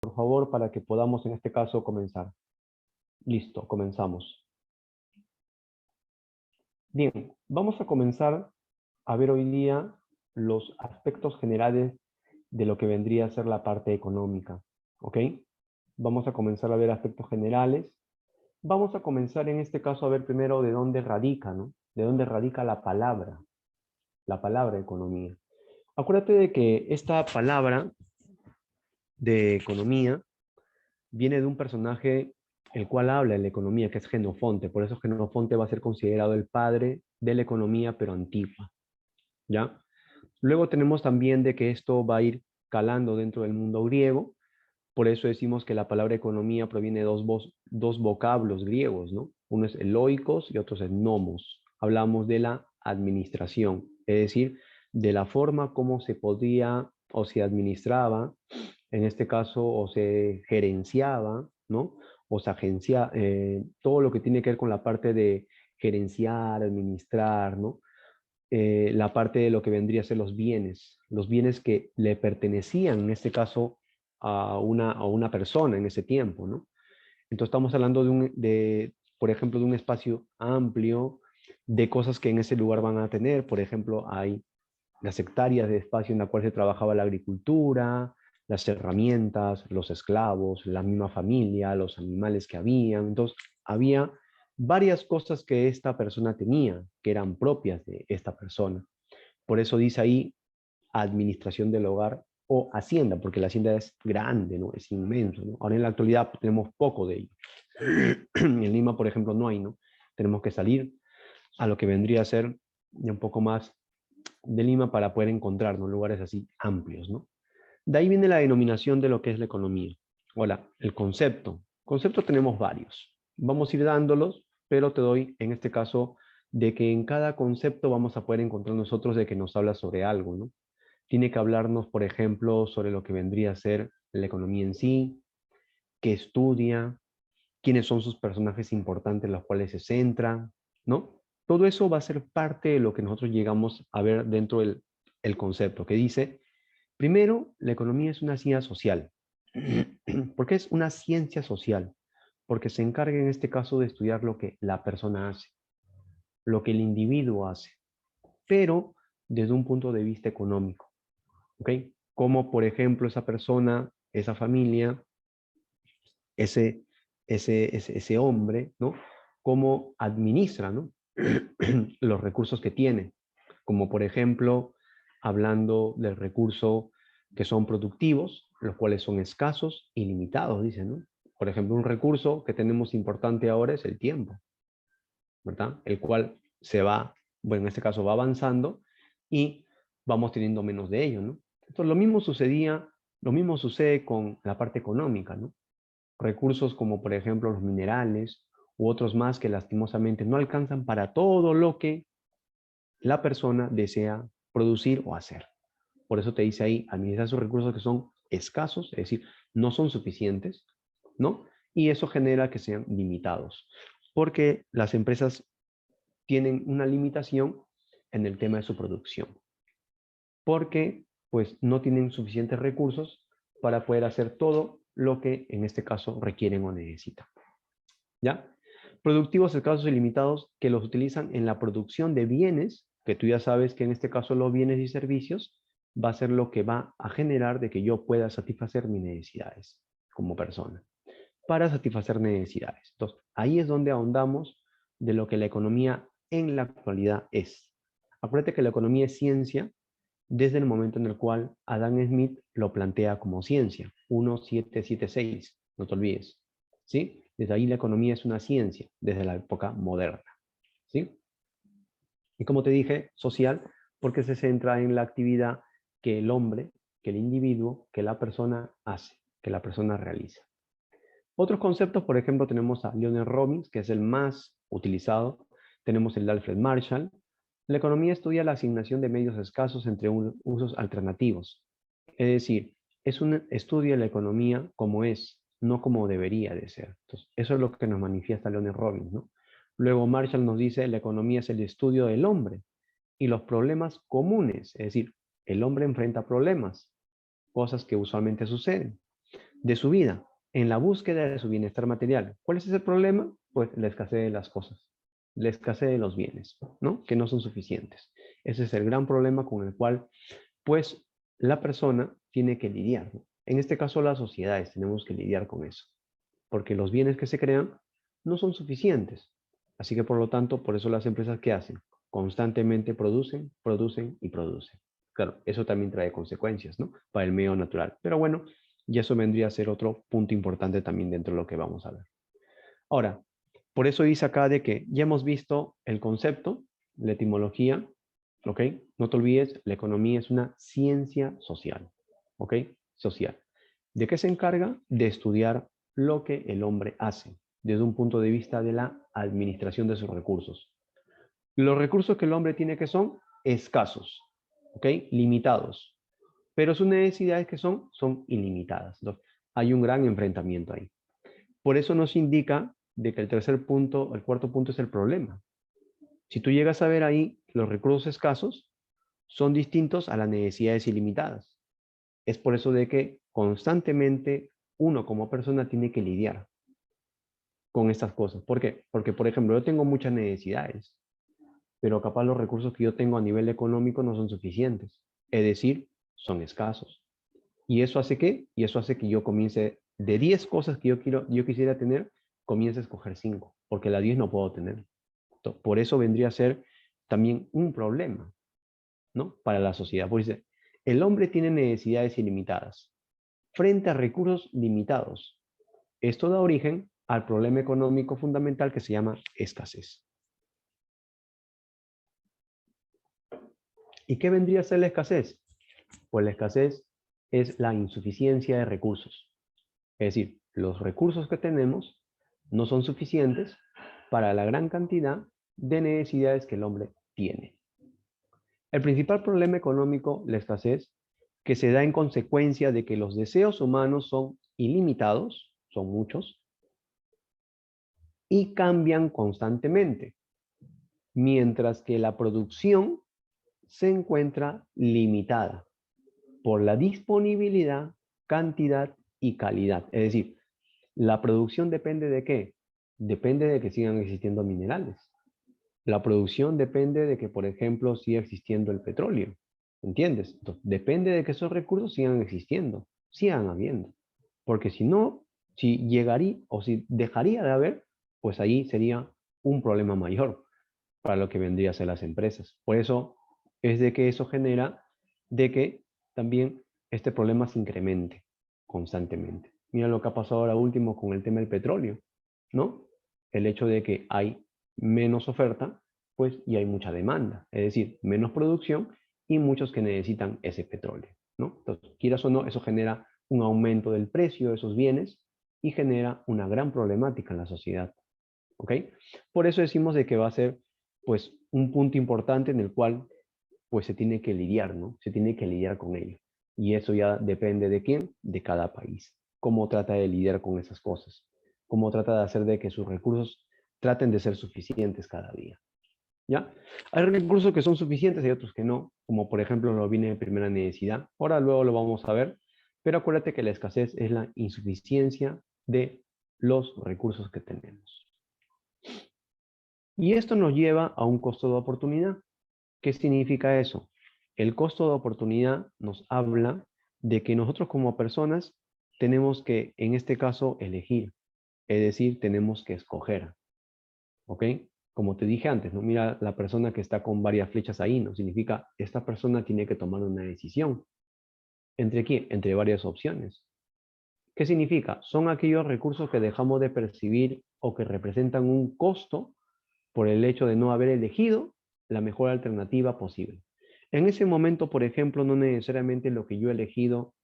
por favor, para que podamos en este caso comenzar. Listo, comenzamos. Bien, vamos a comenzar a ver hoy día los aspectos generales de lo que vendría a ser la parte económica, ¿ok? Vamos a comenzar a ver aspectos generales. Vamos a comenzar en este caso a ver primero de dónde radica, ¿no? De dónde radica la palabra economía. Acuérdate de que esta palabra de economía viene de un personaje el cual habla de la economía, que es Genofonte. Por eso Genofonte va a ser considerado el padre de la economía, pero antigua, ¿ya? Luego tenemos también de que esto va a ir calando dentro del mundo griego. Por eso decimos que la palabra economía proviene de dos vocablos griegos, ¿no? Uno es eloikos y otro es nomos. Hablamos de la administración, es decir, de la forma como se podía o se administraba, en este caso, o se gerenciaba, ¿no? O se agencia, todo lo que tiene que ver con la parte de gerenciar, administrar, ¿no? La parte de lo que vendría a ser los bienes que le pertenecían, en este caso, a una persona en ese tiempo, ¿no? Entonces estamos hablando por ejemplo, de un espacio amplio, de cosas que en ese lugar van a tener. Por ejemplo, hay las hectáreas de espacio en la cual se trabajaba la agricultura, las herramientas, los esclavos, la misma familia, los animales que habían. Entonces, había varias cosas que esta persona tenía, que eran propias de esta persona. Por eso dice ahí administración del hogar o hacienda, porque la hacienda es grande, ¿no? Es inmenso, ¿no? Ahora en la actualidad tenemos poco de ello. En Lima, por ejemplo, no hay, ¿no? Tenemos que salir a lo que vendría a ser un poco más de Lima para poder encontrarnos lugares así amplios, ¿no? De ahí viene la denominación de lo que es la economía. Hola, el concepto. Conceptos tenemos varios. Vamos a ir dándolos, pero te doy en este caso de que en cada concepto vamos a poder encontrar nosotros de que nos habla sobre algo, ¿no? Tiene que hablarnos, por ejemplo, sobre lo que vendría a ser la economía en sí, qué estudia, quiénes son sus personajes importantes en los cuales se centra, ¿no? Todo eso va a ser parte de lo que nosotros llegamos a ver dentro del el concepto, que dice, primero, la economía es una ciencia social. ¿Por qué es una ciencia social? Porque se encarga en este caso de estudiar lo que la persona hace, lo que el individuo hace, pero desde un punto de vista económico, ¿ok? Como por ejemplo esa persona, esa familia, ese, ese hombre, ¿no? Cómo administra, ¿no? Los recursos que tiene, como por ejemplo, hablando del recurso que son productivos, los cuales son escasos y limitados, dice, ¿no? Por ejemplo, un recurso que tenemos importante ahora es el tiempo, ¿verdad? El cual se va, bueno, en este caso va avanzando y vamos teniendo menos de ello, ¿no? Entonces, lo mismo sucede con la parte económica, ¿no? Recursos como por ejemplo los minerales u otros más que lastimosamente no alcanzan para todo lo que la persona desea producir o hacer. Por eso te dice ahí, administrar esos recursos que son escasos, es decir, no son suficientes, ¿no? Y eso genera que sean limitados, porque las empresas tienen una limitación en el tema de su producción, porque pues no tienen suficientes recursos para poder hacer todo lo que en este caso requieren o necesitan. ¿Ya? Productivos, escasos y limitados que los utilizan en la producción de bienes, que tú ya sabes que en este caso los bienes y servicios va a ser lo que va a generar de que yo pueda satisfacer mis necesidades como persona, para satisfacer necesidades. Entonces, ahí es donde ahondamos de lo que la economía en la actualidad es. Acuérdate que la economía es ciencia desde el momento en el cual Adam Smith lo plantea como ciencia, 1776, no te olvides, ¿sí? Desde ahí la economía es una ciencia, desde la época moderna, ¿sí? Y como te dije, social, porque se centra en la actividad que el hombre, que el individuo, que la persona hace, que la persona realiza. Otros conceptos, por ejemplo, tenemos a Leonard Robbins, que es el más utilizado. Tenemos el de Alfred Marshall. La economía estudia la asignación de medios escasos entre usos alternativos. Es decir, es un estudio de la economía como es, no como debería de ser. Entonces, eso es lo que nos manifiesta Leonard Robbins, ¿no? Luego Marshall nos dice, la economía es el estudio del hombre y los problemas comunes. Es decir, el hombre enfrenta problemas, cosas que usualmente suceden. de su vida, en la búsqueda de su bienestar material. ¿Cuál es ese problema? Pues la escasez de las cosas, la escasez de los bienes, ¿no? Que no son suficientes. Ese es el gran problema con el cual, pues, la persona tiene que lidiar, ¿no? En este caso, las sociedades tenemos que lidiar con eso, porque los bienes que se crean no son suficientes. Así que, por lo tanto, por eso las empresas, ¿qué hacen? Constantemente producen, producen y producen. Claro, eso también trae consecuencias, ¿no? Para el medio natural. Pero bueno, y eso vendría a ser otro punto importante también dentro de lo que vamos a ver. Ahora, por eso dice acá de que ya hemos visto el concepto, la etimología, ¿ok? No te olvides, la economía es una ciencia social, ¿ok? Social. ¿De qué se encarga? De estudiar lo que el hombre hace desde un punto de vista de la administración de sus recursos. Los recursos que el hombre tiene que son escasos, ¿ok? Limitados. Pero sus necesidades que son ilimitadas. Entonces, hay un gran enfrentamiento ahí. Por eso nos indica de que el tercer punto, el cuarto punto es el problema. Si tú llegas a ver ahí, los recursos escasos son distintos a las necesidades ilimitadas. Es por eso de que constantemente uno como persona tiene que lidiar con estas cosas. ¿Por qué? Porque, por ejemplo, yo tengo muchas necesidades, pero capaz los recursos que yo tengo a nivel económico no son suficientes. Es decir, son escasos. ¿Y eso hace qué? Y eso hace que yo comience, de 10 cosas que yo quisiera tener, comience a escoger 5, porque la 10 no puedo tener. Por eso vendría a ser también un problema, ¿no? Para la sociedad. Porque el hombre tiene necesidades ilimitadas frente a recursos limitados. Esto da origen al problema económico fundamental que se llama escasez. ¿Y qué vendría a ser la escasez? Pues la escasez es la insuficiencia de recursos. Es decir, los recursos que tenemos no son suficientes para la gran cantidad de necesidades que el hombre tiene. El principal problema económico, la escasez, que se da en consecuencia de que los deseos humanos son ilimitados, son muchos, y cambian constantemente, mientras que la producción se encuentra limitada por la disponibilidad, cantidad y calidad. Es decir, la producción depende de qué? Depende de que sigan existiendo minerales. La producción depende de que, por ejemplo, siga existiendo el petróleo. ¿Entiendes? Entonces, depende de que esos recursos sigan existiendo, sigan habiendo. Porque si no, si llegaría o si dejaría de haber, pues ahí sería un problema mayor para lo que vendría a ser las empresas. Por eso es de que eso genera de que también este problema se incremente constantemente. Mira lo que ha pasado ahora último con el tema del petróleo, ¿no? El hecho de que hay menos oferta, pues, y hay mucha demanda, es decir, menos producción y muchos que necesitan ese petróleo, ¿no? Entonces, quieras o no, eso genera un aumento del precio de esos bienes y genera una gran problemática en la sociedad, ¿ok? Por eso decimos de que va a ser, pues, un punto importante en el cual, pues, se tiene que lidiar, ¿no? Se tiene que lidiar con ello. Y eso ya depende de quién, de cada país. Cómo trata de lidiar con esas cosas. Cómo trata de hacer de que sus recursos traten de ser suficientes cada día. ¿Ya? Hay recursos que son suficientes y otros que no, como por ejemplo lo viene de primera necesidad. Ahora luego lo vamos a ver, pero acuérdate que la escasez es la insuficiencia de los recursos que tenemos. Y esto nos lleva a un costo de oportunidad. ¿Qué significa eso? El costo de oportunidad nos habla de que nosotros como personas tenemos que, en este caso, elegir. Es decir, tenemos que escoger. ¿Ok? Como te dije antes, ¿no? Mira la persona que está con varias flechas ahí, ¿no? Significa, esta persona tiene que tomar una decisión. ¿Entre qué? Entre varias opciones. ¿Qué significa? Son aquellos recursos que dejamos de percibir o que representan un costo por el hecho de no haber elegido la mejor alternativa posible. En ese momento, por ejemplo, no necesariamente lo que yo he elegido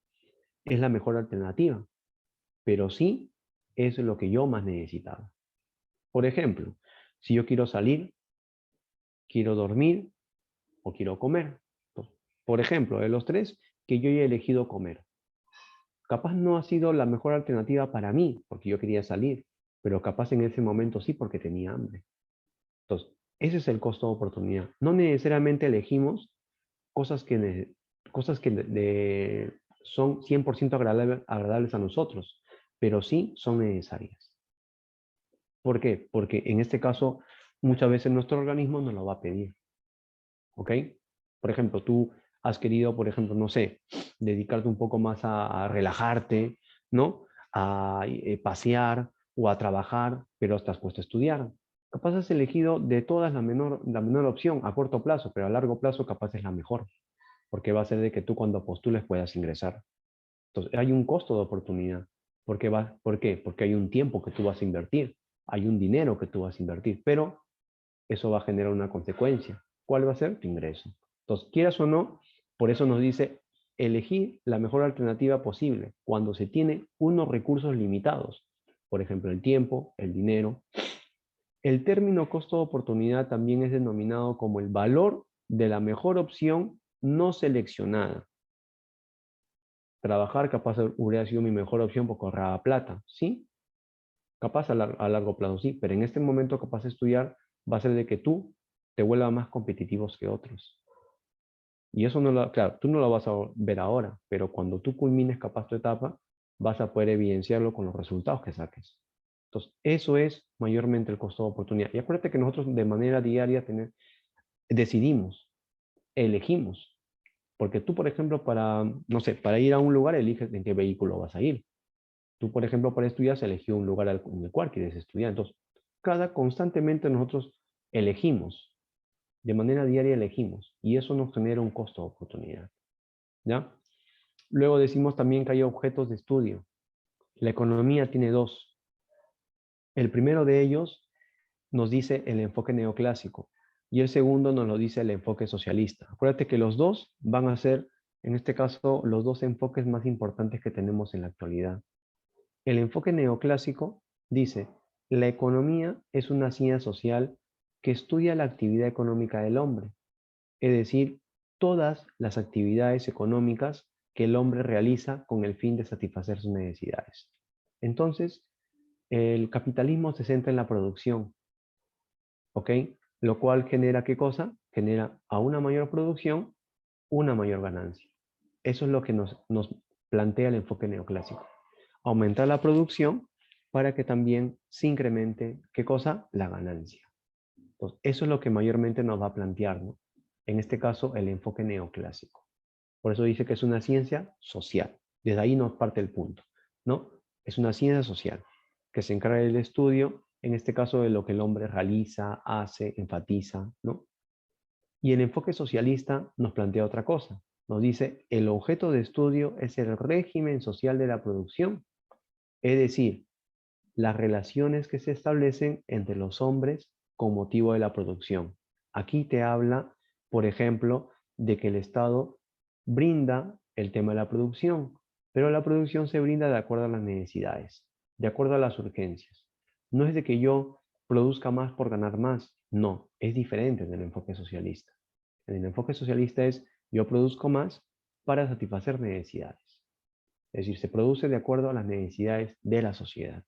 es la mejor alternativa, pero sí es lo que yo más necesitaba. Por ejemplo, si yo quiero salir, quiero dormir o quiero comer. Por ejemplo, de los tres, que yo he elegido comer. Capaz no ha sido la mejor alternativa para mí, porque yo quería salir, pero capaz en ese momento sí, porque tenía hambre. Entonces, ese es el costo de oportunidad. No necesariamente elegimos cosas que son 100% agradables a nosotros, pero sí son necesarias. ¿Por qué? Porque en este caso, muchas veces nuestro organismo nos lo va a pedir. ¿Ok? Por ejemplo, tú has querido, por ejemplo, no sé, dedicarte un poco más a relajarte, ¿no? A pasear o a trabajar, pero estás puesto a estudiar. Capaz has elegido de todas la menor opción a corto plazo, pero a largo plazo capaz es la mejor, porque va a ser de que tú cuando postules puedas ingresar. Entonces, hay un costo de oportunidad. ¿Por qué? Porque hay un tiempo que tú vas a invertir, hay un dinero que tú vas a invertir, pero eso va a generar una consecuencia. ¿Cuál va a ser? Tu ingreso. Entonces, quieras o no, por eso nos dice elegir la mejor alternativa posible cuando se tiene unos recursos limitados. Por ejemplo, el tiempo, el dinero. El término costo de oportunidad también es denominado como el valor de la mejor opción no seleccionada. Trabajar capaz hubiera sido mi mejor opción porque ahorraba plata, ¿sí? Capaz a largo plazo, sí, pero en este momento capaz de estudiar va a ser de que tú te vuelvas más competitivos que otros. Y eso no lo, claro, tú no lo vas a ver ahora, pero cuando tú culmines capaz tu etapa, vas a poder evidenciarlo con los resultados que saques. Entonces, eso es mayormente el costo de oportunidad. Y acuérdate que nosotros de manera diaria decidimos, elegimos. Porque tú, por ejemplo, no sé, para ir a un lugar, eliges en qué vehículo vas a ir. Tú, por ejemplo, para estudiar, se eligió un lugar en el cual quieres estudiar. Entonces, constantemente nosotros elegimos, de manera diaria elegimos, y eso nos genera un costo de oportunidad, ¿ya? Luego decimos también que hay objetos de estudio. La economía tiene dos. El primero de ellos nos dice el enfoque neoclásico, y el segundo nos lo dice el enfoque socialista. Acuérdate que los dos van a ser, en este caso, los dos enfoques más importantes que tenemos en la actualidad. El enfoque neoclásico dice, la economía es una ciencia social que estudia la actividad económica del hombre, es decir, todas las actividades económicas que el hombre realiza con el fin de satisfacer sus necesidades. Entonces, el capitalismo se centra en la producción, ¿ok? Lo cual genera ¿qué cosa? Genera a una mayor producción, una mayor ganancia. Eso es lo que nos plantea el enfoque neoclásico. Aumentar la producción para que también se incremente, ¿qué cosa? La ganancia. Entonces, eso es lo que mayormente nos va a plantear, ¿no? En este caso, el enfoque neoclásico. Por eso dice que es una ciencia social. Desde ahí nos parte el punto, ¿no? Es una ciencia social que se encarga del estudio, en este caso, de lo que el hombre realiza, hace, enfatiza, ¿no? Y el enfoque socialista nos plantea otra cosa. Nos dice, el objeto de estudio es el régimen social de la producción, es decir, las relaciones que se establecen entre los hombres con motivo de la producción. Aquí te habla, por ejemplo, de que el Estado brinda el tema de la producción, pero la producción se brinda de acuerdo a las necesidades, de acuerdo a las urgencias. No es de que yo produzca más por ganar más, no, es diferente en el enfoque socialista. En el enfoque socialista es yo produzco más para satisfacer necesidades. Es decir, se produce de acuerdo a las necesidades de la sociedad.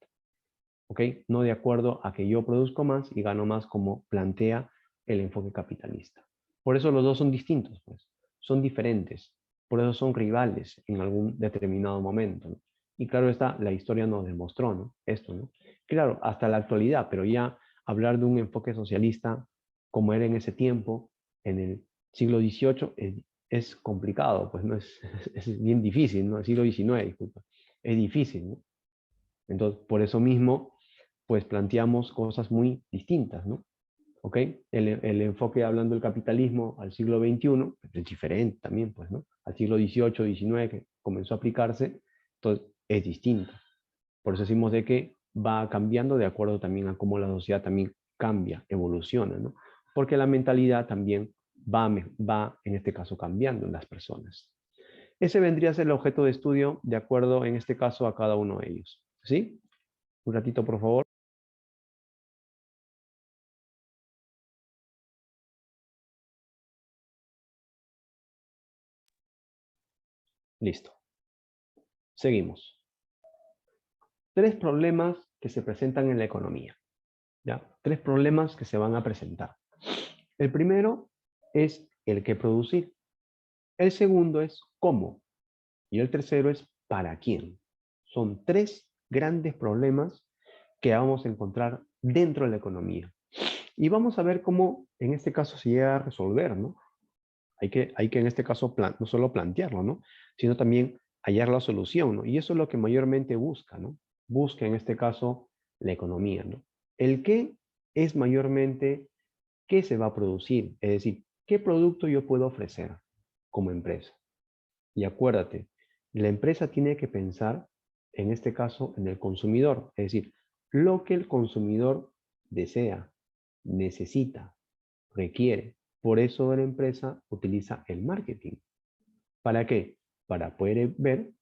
¿Ok? No de acuerdo a que yo produzco más y gano más como plantea el enfoque capitalista. Por eso los dos son distintos, pues. Son diferentes. Por eso son rivales en algún determinado momento, ¿no? Y claro está, la historia nos demostró, ¿no? Esto, ¿no? Claro, hasta la actualidad, pero ya hablar de un enfoque socialista como era en ese tiempo, en el siglo XVIII, es complicado, pues no es, es bien difícil, ¿no? El siglo XIX, disculpa. Es difícil, ¿no? Entonces, por eso mismo, pues planteamos cosas muy distintas, ¿no? ¿Ok? El enfoque hablando del capitalismo al siglo XXI es diferente también, pues, ¿no? Al siglo XVIII, XIX, que comenzó a aplicarse, entonces es distinto. Por eso decimos de que va cambiando de acuerdo también a cómo la sociedad también cambia, evoluciona, ¿no? Porque la mentalidad también va en este caso, cambiando en las personas. Ese vendría a ser el objeto de estudio de acuerdo, en este caso, a cada uno de ellos. ¿Sí? Un ratito, por favor. Listo. Seguimos. Tres problemas que se presentan en la economía. ¿Ya? Tres problemas que se van a presentar. El primero es el que producir. El segundo es cómo. Y el tercero es ¿para quién? Son tres grandes problemas que vamos a encontrar dentro de la economía. Y vamos a ver cómo en este caso se llega a resolver, ¿no? Hay que en este caso no solo plantearlo, ¿no? Sino también hallar la solución, ¿no? Y eso es lo que mayormente busca, ¿no? Busca en este caso la economía, ¿no? El qué es mayormente qué se va a producir, es decir, qué producto yo puedo ofrecer como empresa. Y acuérdate, la empresa tiene que pensar, en este caso, en el consumidor, es decir, lo que el consumidor desea, necesita, requiere. Por eso la empresa utiliza el marketing. ¿Para qué? Para poder ver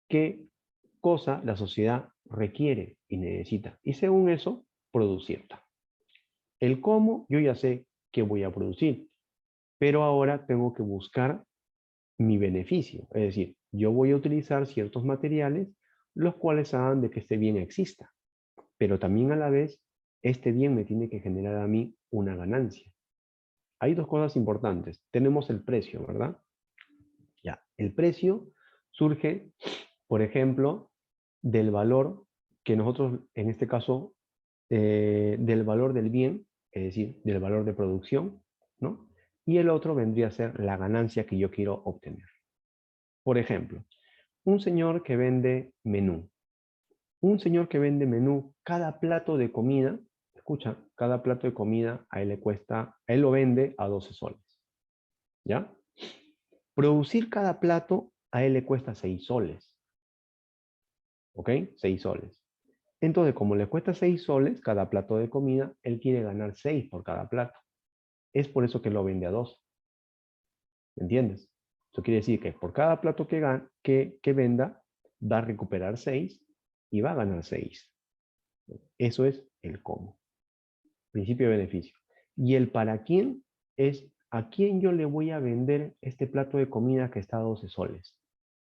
qué cosa la sociedad requiere y necesita. Y según eso, producirla. El cómo, yo ya sé qué voy a producir, pero ahora tengo que buscar mi beneficio. Es decir, yo voy a utilizar ciertos materiales los cuales hagan de que este bien exista, pero también a la vez este bien me tiene que generar a mí una ganancia. Hay dos cosas importantes. Tenemos el precio, ¿verdad? Ya, el precio surge, por ejemplo, del valor que nosotros, en este caso, del valor del bien, es decir, del valor de producción, ¿no? Y el otro vendría a ser la ganancia que yo quiero obtener. Por ejemplo, un señor que vende menú. Un señor que vende menú, cada plato de comida, escucha, cada plato de comida a él le cuesta, a él lo vende a 12 soles. ¿Ya? Producir cada plato a él le cuesta 6 soles. ¿Ok? 6 soles. Entonces, como le cuesta 6 soles cada plato de comida, él quiere ganar 6 por cada plato. Es por eso que lo vende a 12. ¿Me entiendes? Eso quiere decir que por cada plato que venda, va a recuperar 6 y va a ganar 6. Eso es el cómo. Principio de beneficio. Y el para quién es a quién yo le voy a vender este plato de comida que está a 12 soles.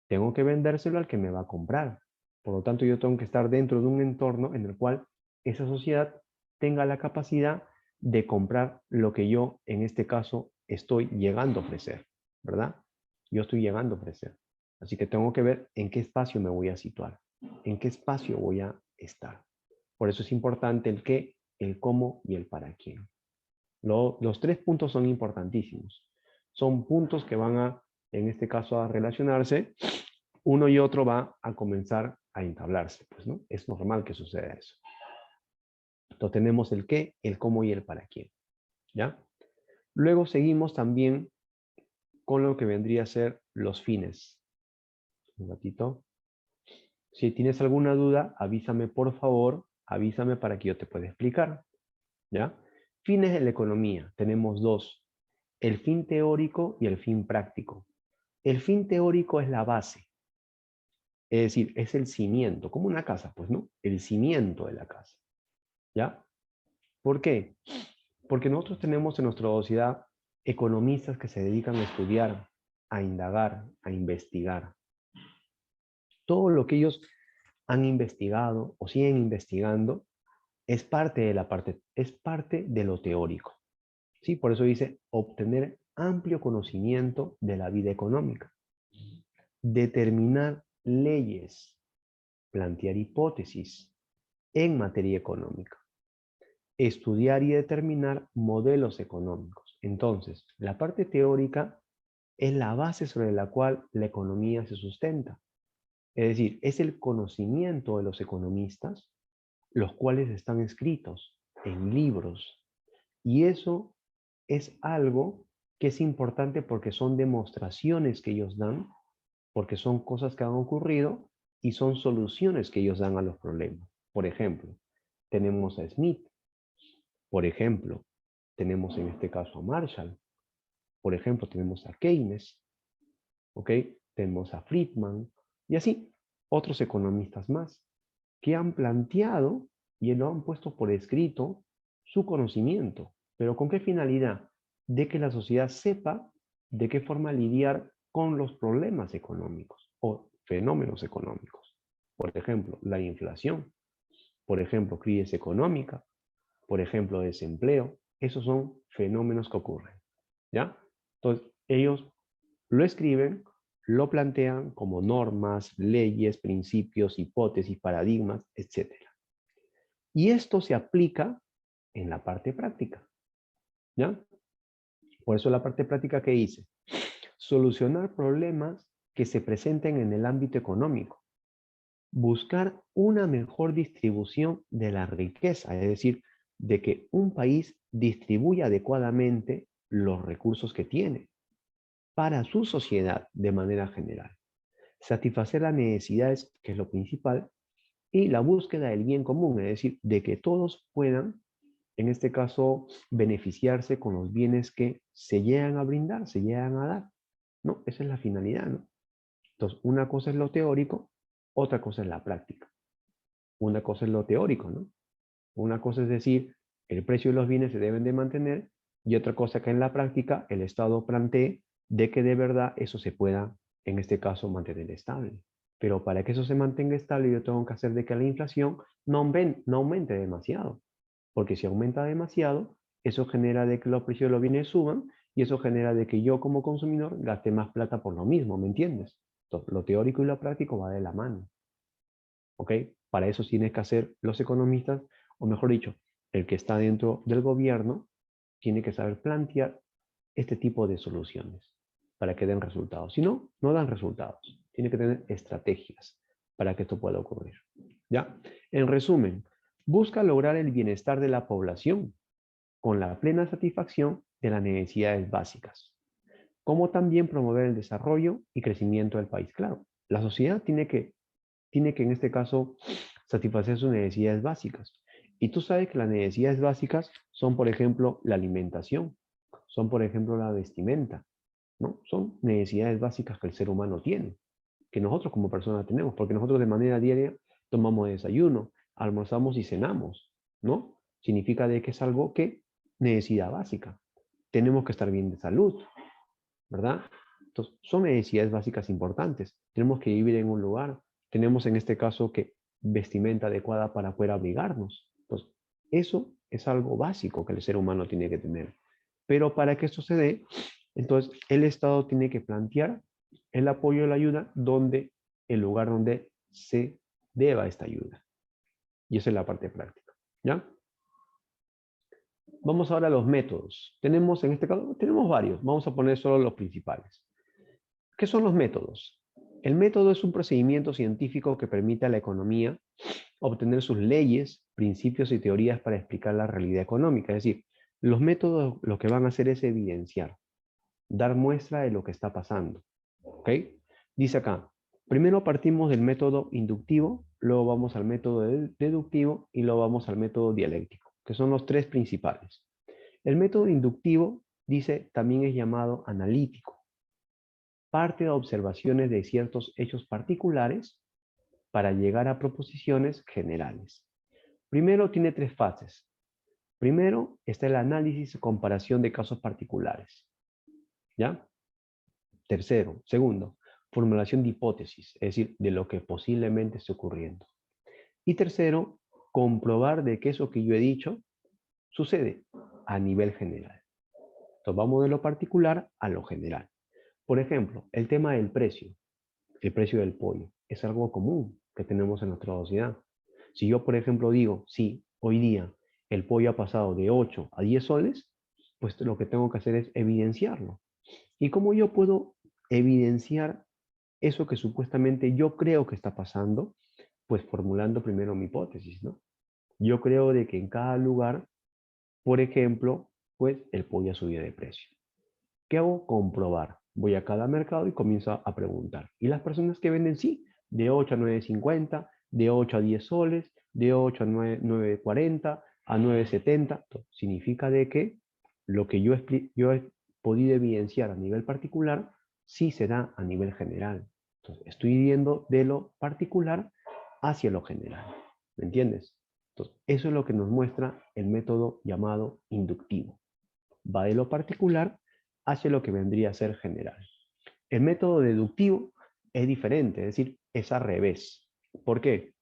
Tengo que vendérselo al que me va a comprar. Por lo tanto, yo tengo que estar dentro de un entorno en el cual esa sociedad tenga la capacidad de comprar lo que yo, en este caso, estoy llegando a ofrecer, ¿verdad? Yo estoy llegando a ofrecer. Así que tengo que ver en qué espacio me voy a situar, en qué espacio voy a estar. Por eso es importante el qué, el cómo y el para quién. Los tres puntos son importantísimos. Son puntos que van a, en este caso, a relacionarse. Uno y otro va a comenzar a entablarse. Pues, ¿no? Es normal que suceda eso. Entonces tenemos el qué, el cómo y el para quién. ¿Ya? Luego seguimos también con lo que vendría a ser los fines. Un ratito. Si tienes alguna duda, avísame por favor, avísame para que yo te pueda explicar. ¿Ya? Fines de la economía. Tenemos dos. El fin teórico y el fin práctico. El fin teórico es la base. Es decir, es el cimiento, como una casa, pues, ¿no? El cimiento de la casa. ¿Ya? ¿Por qué? Porque nosotros tenemos en nuestra sociedad economistas que se dedican a estudiar, a indagar, a investigar. Todo lo que ellos han investigado o siguen investigando es parte de lo teórico. ¿Sí? Por eso dice obtener amplio conocimiento de la vida económica, determinar leyes, plantear hipótesis en materia económica, estudiar y determinar modelos económicos. Entonces, la parte teórica es la base sobre la cual la economía se sustenta. Es decir, es el conocimiento de los economistas, los cuales están escritos en libros. Y eso es algo que es importante porque son demostraciones que ellos dan, porque son cosas que han ocurrido y son soluciones que ellos dan a los problemas. Por ejemplo, tenemos a Smith. Por ejemplo, tenemos en este caso a Marshall. Por ejemplo, tenemos a Keynes. ¿Ok? Tenemos a Friedman. Y así, otros economistas más que han planteado y lo han puesto por escrito su conocimiento. ¿Pero con qué finalidad? De que la sociedad sepa de qué forma lidiar con los problemas económicos o fenómenos económicos. Por ejemplo, la inflación. Por ejemplo, crisis económica. Por ejemplo, desempleo. Esos son fenómenos que ocurren. ¿Ya? Entonces, ellos lo escriben, lo plantean como normas, leyes, principios, hipótesis, paradigmas, etc. Y esto se aplica en la parte práctica, ¿ya? Por eso la parte práctica que hice, solucionar problemas que se presenten en el ámbito económico, buscar una mejor distribución de la riqueza, es decir, de que un país distribuya adecuadamente los recursos que tiene para su sociedad de manera general. Satisfacer las necesidades, que es lo principal, y la búsqueda del bien común, es decir, de que todos puedan, en este caso, beneficiarse con los bienes que se llegan a brindar, se llegan a dar, ¿no? Esa es la finalidad, ¿no? Entonces, una cosa es lo teórico, otra cosa es la práctica. Una cosa es lo teórico, ¿no? Una cosa es decir, el precio de los bienes se deben de mantener, y otra cosa que en la práctica el Estado plantee de que de verdad eso se pueda, en este caso, mantener estable. Pero para que eso se mantenga estable, yo tengo que hacer de que la inflación no aumente demasiado. Porque si aumenta demasiado, eso genera de que los precios de los bienes suban, y eso genera de que yo como consumidor gaste más plata por lo mismo, ¿me entiendes? Entonces, lo teórico y lo práctico va de la mano. ¿Ok? Para eso tienes que hacer los economistas, o mejor dicho, el que está dentro del gobierno, tiene que saber plantear este tipo de soluciones para que den resultados. Si no, no dan resultados. Tiene que tener estrategias para que esto pueda ocurrir. ¿Ya? En resumen, busca lograr el bienestar de la población con la plena satisfacción de las necesidades básicas, como también promover el desarrollo y crecimiento del país. Claro, la sociedad tiene que en este caso satisfacer sus necesidades básicas. Y tú sabes que las necesidades básicas son, por ejemplo, la alimentación, son, por ejemplo, la vestimenta, ¿no? Son necesidades básicas que el ser humano tiene, que nosotros como personas tenemos, porque nosotros de manera diaria tomamos desayuno, almorzamos y cenamos, ¿no? Significa de que es algo que necesidad básica. Tenemos que estar bien de salud, ¿verdad? Entonces, son necesidades básicas importantes. Tenemos que vivir en un lugar. Tenemos en este caso que vestimenta adecuada para poder abrigarnos. Entonces, eso es algo básico que el ser humano tiene que tener. Pero para que esto se dé, entonces el Estado tiene que plantear el apoyo y la ayuda donde, el lugar donde se deba esta ayuda. Y esa es la parte práctica. ¿Ya? Vamos ahora a los métodos. Tenemos, en este caso, tenemos varios. Vamos a poner solo los principales. ¿Qué son los métodos? El método es un procedimiento científico que permite a la economía obtener sus leyes, principios y teorías para explicar la realidad económica. Es decir, los métodos lo que van a hacer es evidenciar, dar muestra de lo que está pasando. ¿Ok? Dice acá, primero partimos del método inductivo, luego vamos al método deductivo y luego vamos al método dialéctico, que son los tres principales. El método inductivo, dice, también es llamado analítico. Parte de observaciones de ciertos hechos particulares para llegar a proposiciones generales. Primero tiene tres fases. Primero está el análisis y comparación de casos particulares. ¿Ya? Tercero, segundo, formulación de hipótesis, es decir, de lo que posiblemente esté ocurriendo. Y tercero, comprobar de que eso que yo he dicho sucede a nivel general. Entonces vamos de lo particular a lo general. Por ejemplo, el tema del precio. El precio del pollo es algo común que tenemos en nuestra sociedad. Si yo, por ejemplo, digo, sí, hoy día el pollo ha pasado de 8 a 10 soles, pues lo que tengo que hacer es evidenciarlo. ¿Y cómo yo puedo evidenciar eso que supuestamente yo creo que está pasando? Pues formulando primero mi hipótesis, ¿no? Yo creo de que en cada lugar, por ejemplo, pues el pollo ha subido de precio. ¿Qué hago? Comprobar. Voy a cada mercado y comienzo a preguntar. Y las personas que venden, sí, de 8 a 9.50, de 8 a 10 soles, de 8 a 9.40, a 9.70. Significa de que lo que yo he podido evidenciar a nivel particular, sí se da a nivel general. Entonces, estoy yendo de lo particular hacia lo general. ¿Me entiendes? Entonces, eso es lo que nos muestra el método llamado inductivo. Va de lo particular hacia lo que vendría a ser general. El método deductivo es diferente, es decir, es al revés. ¿Por qué?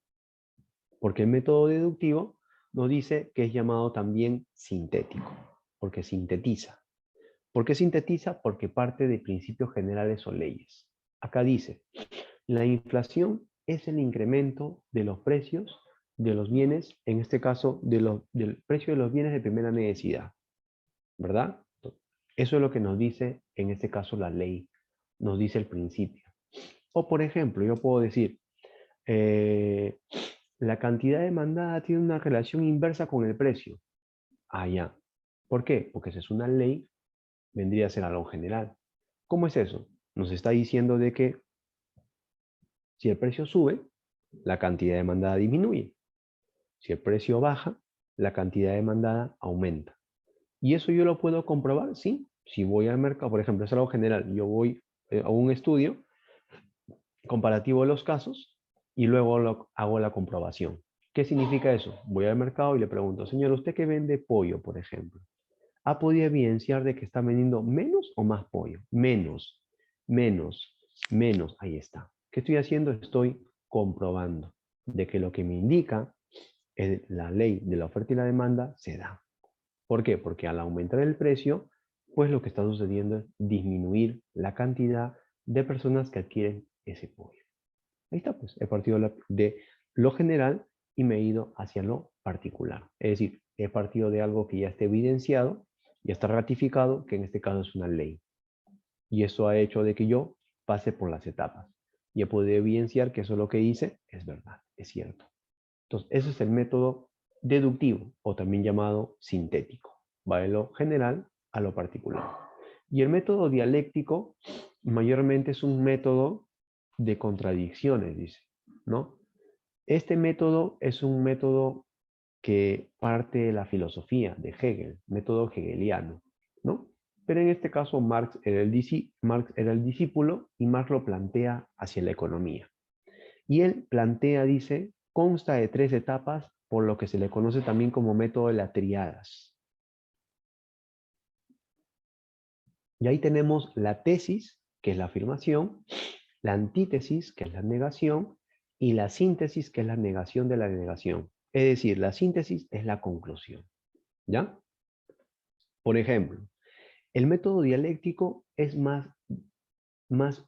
Porque el método deductivo nos dice que es llamado también sintético, porque sintetiza. ¿Por qué sintetiza? Porque parte de principios generales o leyes. Acá dice, la inflación es el incremento de los precios de los bienes, en este caso, del precio de los bienes de primera necesidad, ¿verdad? Eso es lo que nos dice, en este caso, la ley, nos dice el principio. O, por ejemplo, yo puedo decir, eh, la cantidad demandada tiene una relación inversa con el precio. Ah, ya. ¿Por qué? Porque si es una ley, vendría a ser algo general. ¿Cómo es eso? Nos está diciendo de que si el precio sube, la cantidad demandada disminuye. Si el precio baja, la cantidad demandada aumenta. ¿Y eso yo lo puedo comprobar? Sí. Si voy al mercado, por ejemplo, es algo general, yo voy a un estudio comparativo de los casos y luego hago la comprobación. ¿Qué significa eso? Voy al mercado y le pregunto, señor, ¿usted que vende pollo, por ejemplo? ¿Ha podido evidenciar de que está vendiendo menos o más pollo? Menos, menos, menos. Ahí está. ¿Qué estoy haciendo? Estoy comprobando de que lo que me indica la ley de la oferta y la demanda se da. ¿Por qué? Porque al aumentar el precio, pues lo que está sucediendo es disminuir la cantidad de personas que adquieren ese pollo. Ahí está, pues, he partido de lo general y me he ido hacia lo particular. Es decir, he partido de algo que ya está evidenciado, ya está ratificado, que en este caso es una ley. Y eso ha hecho de que yo pase por las etapas. Y he podido evidenciar que eso lo que hice es verdad, es cierto. Entonces, ese es el método deductivo, o también llamado sintético. Va de lo general a lo particular. Y el método dialéctico mayormente es un método de contradicciones, dice, ¿no? Este método es un método que parte de la filosofía de Hegel, método hegeliano, ¿no? Pero en este caso Marx era el discípulo y Marx lo plantea hacia la economía. Y él plantea, dice, consta de 3 etapas, por lo que se le conoce también como método de las triadas. Y ahí tenemos la tesis, que es la afirmación, la antítesis, que es la negación, y la síntesis, que es la negación de la negación. Es decir, la síntesis es la conclusión. ¿Ya? Por ejemplo, el método dialéctico es más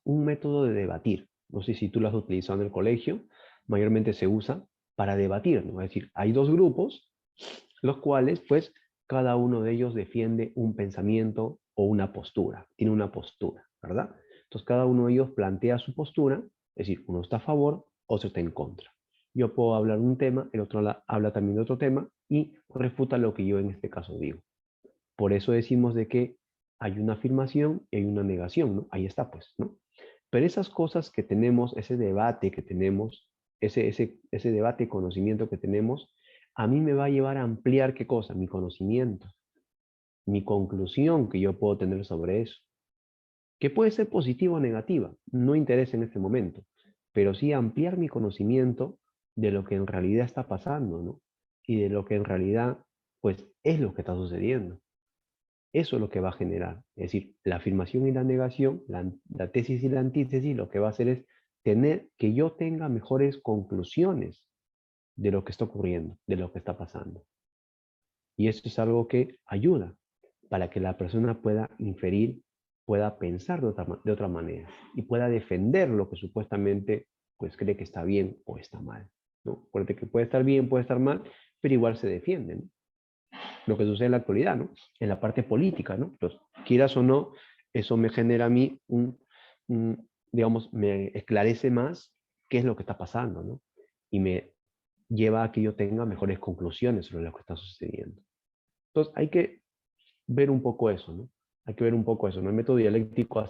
un método de debatir. No sé si tú lo has utilizado en el colegio, mayormente se usa para debatir, ¿no? Es decir, hay dos grupos, los cuales, pues, cada uno de ellos defiende un pensamiento o una postura, tiene una postura, ¿verdad? Entonces, cada uno de ellos plantea su postura, es decir, uno está a favor, otro está en contra. Yo puedo hablar de un tema, el otro habla también de otro tema y refuta lo que yo en este caso digo. Por eso decimos de que hay una afirmación y hay una negación, ¿no? Ahí está, pues, ¿no? Pero esas cosas que tenemos, ese debate que tenemos, ese debate, conocimiento que tenemos, a mí me va a llevar a ampliar qué cosa, mi conocimiento, mi conclusión que yo puedo tener sobre eso, que puede ser positiva o negativa, no interesa en este momento, pero sí ampliar mi conocimiento de lo que en realidad está pasando, ¿no? Y de lo que en realidad, pues, es lo que está sucediendo. Eso es lo que va a generar. Es decir, la afirmación y la negación, la tesis y la antítesis, lo que va a hacer es que yo tenga mejores conclusiones de lo que está ocurriendo, de lo que está pasando. Y eso es algo que ayuda para que la persona pueda inferir, pueda pensar de otra manera y pueda defender lo que supuestamente pues cree que está bien o está mal, ¿no? Porque que puede estar bien, puede estar mal, pero igual se defiende, ¿no? Lo que sucede en la actualidad, ¿no? En la parte política, ¿no? Entonces, quieras o no, eso me genera a mí digamos, me esclarece más qué es lo que está pasando, ¿no? Y me lleva a que yo tenga mejores conclusiones sobre lo que está sucediendo. Entonces, hay que ver un poco eso, ¿no? Hay que ver un poco eso, ¿no? El método dialéctico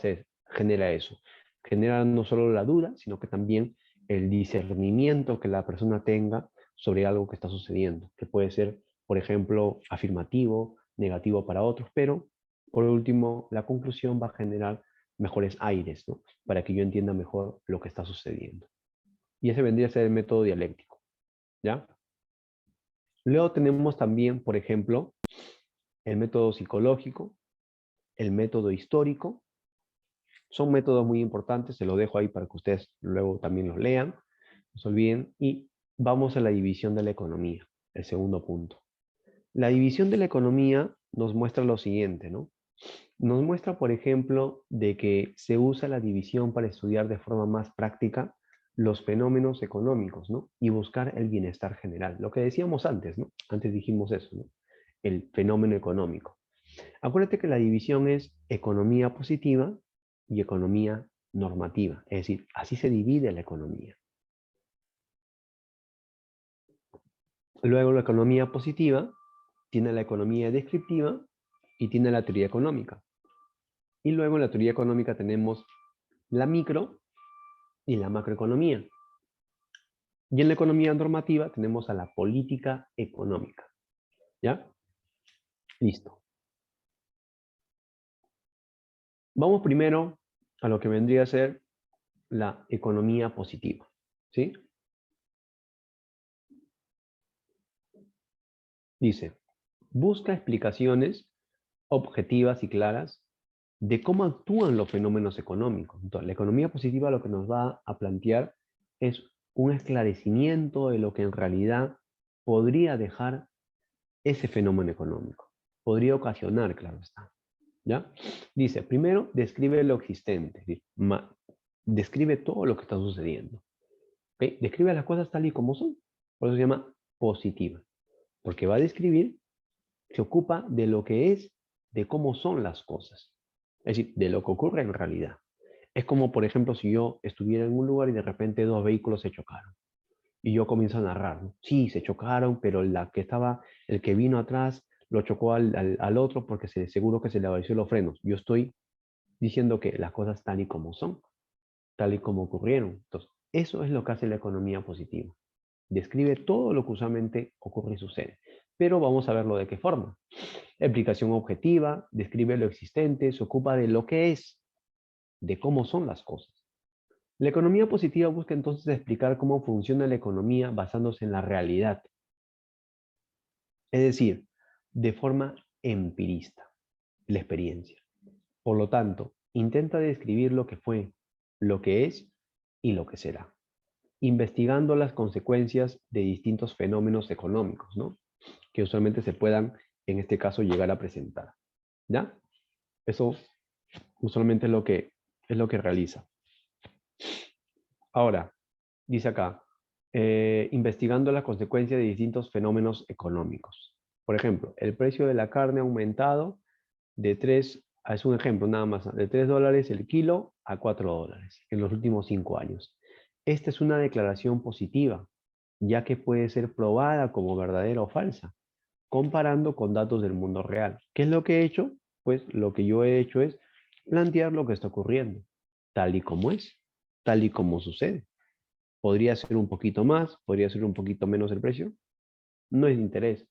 genera eso. Genera no solo la duda, sino que también el discernimiento que la persona tenga sobre algo que está sucediendo, que puede ser, por ejemplo, afirmativo, negativo para otros, pero por último, la conclusión va a generar mejores aires, ¿no? Para que yo entienda mejor lo que está sucediendo. Y ese vendría a ser el método dialéctico, ¿ya? Luego tenemos también, por ejemplo, el método psicológico, el método histórico. Son métodos muy importantes, se los dejo ahí para que ustedes luego también los lean, no se olviden. Y vamos a la división de la economía, el segundo punto. La división de la economía nos muestra lo siguiente, ¿no? Nos muestra, por ejemplo, de que se usa la división para estudiar de forma más práctica los fenómenos económicos, ¿no? Y buscar el bienestar general. Lo que decíamos antes, ¿no? Antes dijimos eso, ¿no? El fenómeno económico. Acuérdate que la división es economía positiva y economía normativa. Es decir, así se divide la economía. Luego la economía positiva tiene la economía descriptiva y tiene la teoría económica. Y luego en la teoría económica tenemos la micro y la macroeconomía. Y en la economía normativa tenemos a la política económica. ¿Ya? Listo. Vamos primero a lo que vendría a ser la economía positiva. ¿Sí? Dice, busca explicaciones objetivas y claras de cómo actúan los fenómenos económicos. Entonces, la economía positiva lo que nos va a plantear es un esclarecimiento de lo que en realidad podría dejar ese fenómeno económico. Podría ocasionar, claro está. ¿Ya? Dice, primero, describe lo existente. Es decir, describe todo lo que está sucediendo. ¿Okay? Describe las cosas tal y como son. Por eso se llama positiva. Porque va a describir, se ocupa de lo que es, de cómo son las cosas. Es decir, de lo que ocurre en realidad. Es como, por ejemplo, si yo estuviera en un lugar y de repente dos vehículos se chocaron. Y yo comienzo a narrar, ¿no? Sí, se chocaron, pero el que vino atrás lo chocó al otro porque seguro que se le abrió los frenos. Yo estoy diciendo que las cosas tal y como son, tal y como ocurrieron. Entonces, eso es lo que hace la economía positiva. Describe todo lo que usualmente ocurre y sucede. Pero vamos a verlo de qué forma. Explicación objetiva, describe lo existente, se ocupa de lo que es, de cómo son las cosas. La economía positiva busca entonces explicar cómo funciona la economía basándose en la realidad. Es decir, de forma empirista, la experiencia. Por lo tanto, intenta describir lo que fue, lo que es y lo que será, investigando las consecuencias de distintos fenómenos económicos, ¿no? Que usualmente se puedan, en este caso, llegar a presentar. ¿Ya? Eso usualmente es lo que realiza. Ahora, dice acá, investigando las consecuencias de distintos fenómenos económicos. Por ejemplo, el precio de la carne ha aumentado de 3, es un ejemplo nada más, de $3 el kilo a $4 en los últimos 5 años. Esta es una declaración positiva, ya que puede ser probada como verdadera o falsa, comparando con datos del mundo real. ¿Qué es lo que he hecho? Pues lo que yo he hecho es plantear lo que está ocurriendo, tal y como es, tal y como sucede. Podría ser un poquito más, podría ser un poquito menos el precio. No es de interés.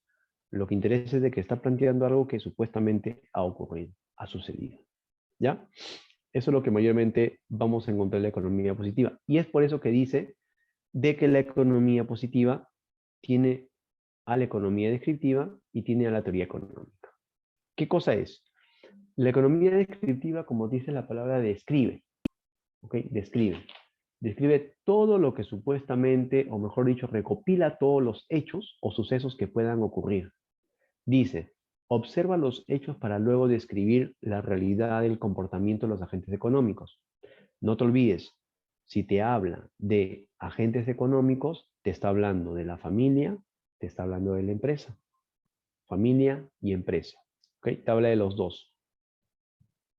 Lo que interesa es de que está planteando algo que supuestamente ha ocurrido, ha sucedido. ¿Ya? Eso es lo que mayormente vamos a encontrar en la economía positiva. Y es por eso que dice de que la economía positiva tiene a la economía descriptiva y tiene a la teoría económica. ¿Qué cosa es? La economía descriptiva, como dice la palabra, describe. ¿Ok? Describe. Describe todo lo que supuestamente, o mejor dicho, recopila todos los hechos o sucesos que puedan ocurrir. Dice, observa los hechos para luego describir la realidad del comportamiento de los agentes económicos. No te olvides, si te habla de agentes económicos, te está hablando de la familia, te está hablando de la empresa. Familia y empresa. ¿Ok? Te habla de los dos.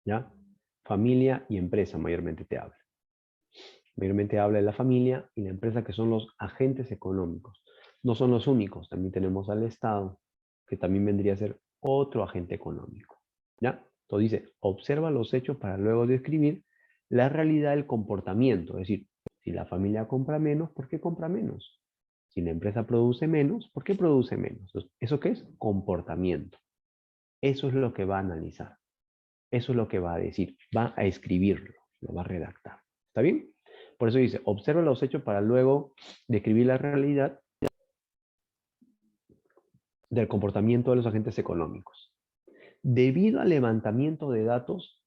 ¿Ya? Familia y empresa mayormente te habla. Mayormente habla de la familia y la empresa, que son los agentes económicos. No son los únicos, también tenemos al Estado, que también vendría a ser otro agente económico. ¿Ya? Entonces dice, observa los hechos para luego describir la realidad del comportamiento. Es decir, si la familia compra menos, ¿por qué compra menos? Si la empresa produce menos, ¿por qué produce menos? Entonces, ¿eso qué es? Comportamiento. Eso es lo que va a analizar. Eso es lo que va a decir. Va a escribirlo, lo va a redactar. ¿Está bien? Por eso dice, observa los hechos para luego describir la realidad del comportamiento de los agentes económicos. Debido al levantamiento de datos,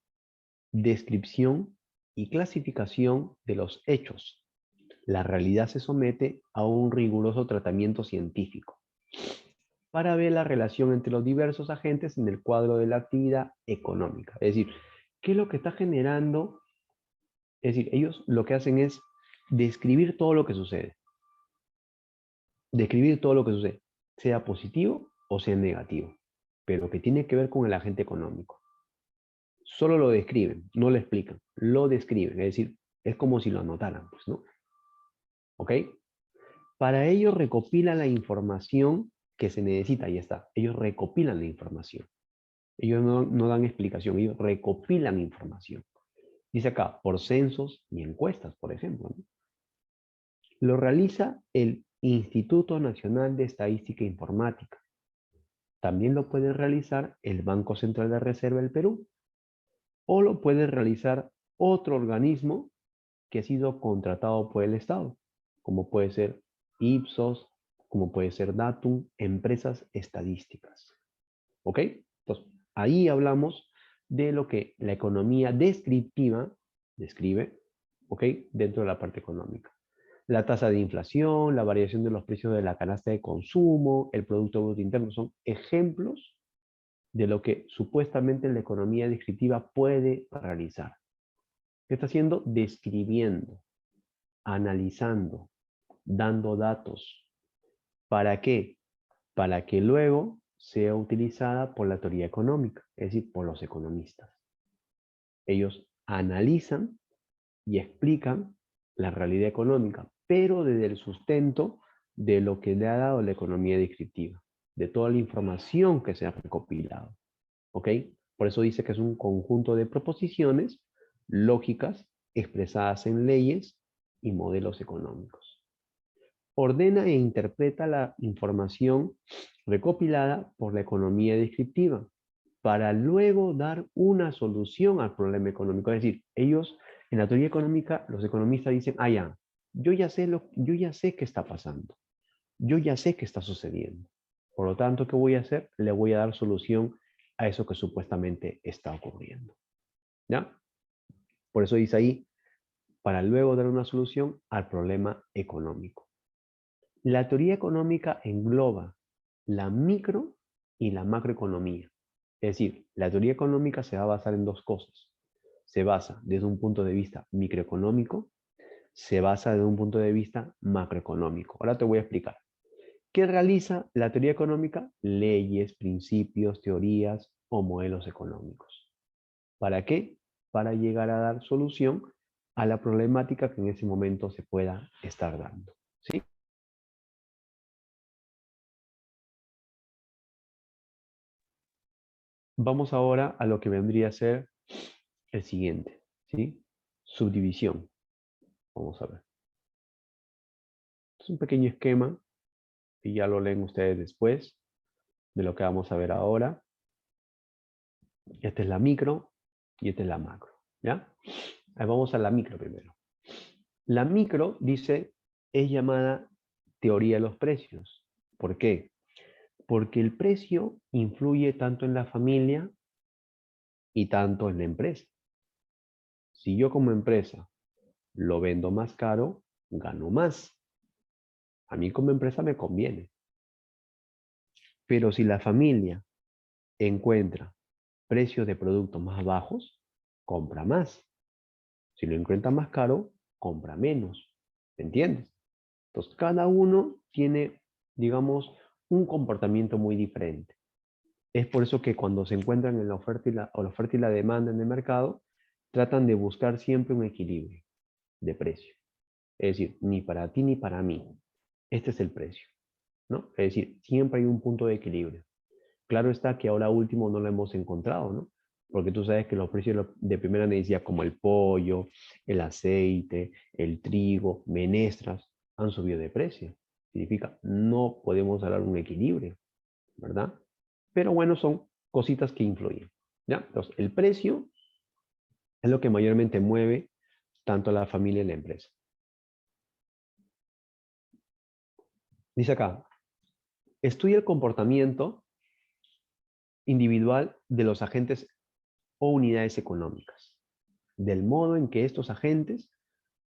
descripción y clasificación de los hechos, la realidad se somete a un riguroso tratamiento científico. para ver la relación entre los diversos agentes en el cuadro de la actividad económica. Es decir, ¿qué es lo que está generando? Es decir, ellos lo que hacen es describir todo lo que sucede. Describir todo lo que sucede, sea positivo o sea negativo, pero que tiene que ver con el agente económico. Solo lo describen, no lo explican, lo describen, es decir, es como si lo anotaran, pues, ¿no? ¿Ok? Para ello recopilan la información que se necesita, ahí está, ellos recopilan la información. Ellos no dan explicación, ellos recopilan información. Dice acá, por censos y encuestas, por ejemplo, ¿no? Lo realiza el Instituto Nacional de Estadística e Informática. También lo puede realizar el Banco Central de Reserva del Perú o lo puede realizar otro organismo que ha sido contratado por el Estado, como puede ser Ipsos, como puede ser Datum, empresas estadísticas. ¿Ok? Entonces, ahí hablamos de lo que la economía descriptiva describe, ¿ok? Dentro de la parte económica. La tasa de inflación, la variación de los precios de la canasta de consumo, el Producto Bruto Interno, son ejemplos de lo que supuestamente la economía descriptiva puede realizar. ¿Qué está haciendo? Describiendo, analizando, dando datos. ¿Para qué? Para que luego sea utilizada por la teoría económica, es decir, por los economistas. Ellos analizan y explican la realidad económica, pero desde el sustento de lo que le ha dado la economía descriptiva, de toda la información que se ha recopilado. ¿Ok? Por eso dice que es un conjunto de proposiciones lógicas expresadas en leyes y modelos económicos. Ordena e interpreta la información recopilada por la economía descriptiva para luego dar una solución al problema económico. Es decir, ellos, en la teoría económica, los economistas dicen, ah, ya, yo ya sé qué está pasando, yo ya sé qué está sucediendo. Por lo tanto, ¿qué voy a hacer? Le voy a dar solución a eso que supuestamente está ocurriendo. ¿Ya? Por eso dice ahí, para luego dar una solución al problema económico. La teoría económica engloba la micro y la macroeconomía. Es decir, la teoría económica se va a basar en dos cosas. Se basa desde un punto de vista microeconómico, se basa desde un punto de vista macroeconómico. Ahora te voy a explicar. ¿Qué realiza la teoría económica? Leyes, principios, teorías o modelos económicos. ¿Para qué? Para llegar a dar solución a la problemática que en ese momento se pueda estar dando. ¿Sí? Vamos ahora a lo que vendría a ser el siguiente, ¿sí? Subdivisión. Vamos a ver. Es un pequeño esquema y ya lo leen ustedes después de lo que vamos a ver ahora. Esta es la micro y esta es la macro, ¿ya? Ahí vamos a la micro primero. La micro, dice, es llamada teoría de los precios. ¿Por qué? Porque el precio influye tanto en la familia y tanto en la empresa. Si yo como empresa lo vendo más caro, gano más. A mí como empresa me conviene. Pero si la familia encuentra precios de productos más bajos, compra más. Si lo encuentra más caro, compra menos. ¿Me entiendes? Entonces, cada uno tiene, digamos, un comportamiento muy diferente. Es por eso que cuando se encuentran en la oferta y la demanda en el mercado, tratan de buscar siempre un equilibrio de precio. Es decir, ni para ti ni para mí. Este es el precio, ¿no? Es decir, siempre hay un punto de equilibrio. Claro está que ahora último no lo hemos encontrado, ¿no? Porque tú sabes que los precios de primera necesidad como el pollo, el aceite, el trigo, menestras, han subido de precio. Significa, no podemos hablar de un equilibrio, ¿verdad? Pero bueno, son cositas que influyen, ¿ya? Entonces, el precio es lo que mayormente mueve tanto a la familia y la empresa. Dice acá, estudia el comportamiento individual de los agentes o unidades económicas, del modo en que estos agentes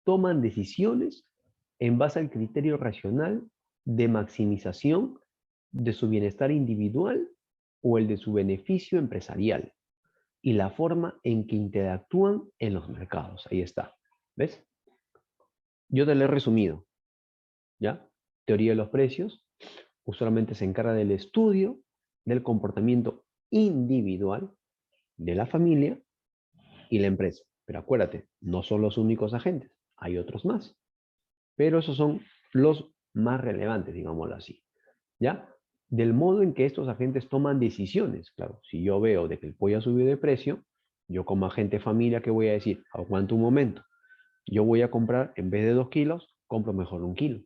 toman decisiones en base al criterio racional de maximización de su bienestar individual o el de su beneficio empresarial, y la forma en que interactúan en los mercados. Ahí está. ¿Ves? Yo te lo he resumido. ¿Ya? Teoría de los precios usualmente se encarga del estudio del comportamiento individual de la familia y la empresa. Pero acuérdate, no son los únicos agentes, hay otros más. Pero esos son los más relevantes, digámoslo así. ¿Ya? Del modo en que estos agentes toman decisiones. Claro, si yo veo de que el pollo ha subido de precio, yo como agente familia, ¿qué voy a decir? Aguanta un momento. Yo voy a comprar, en vez de 2 kilos, compro mejor 1 kilo.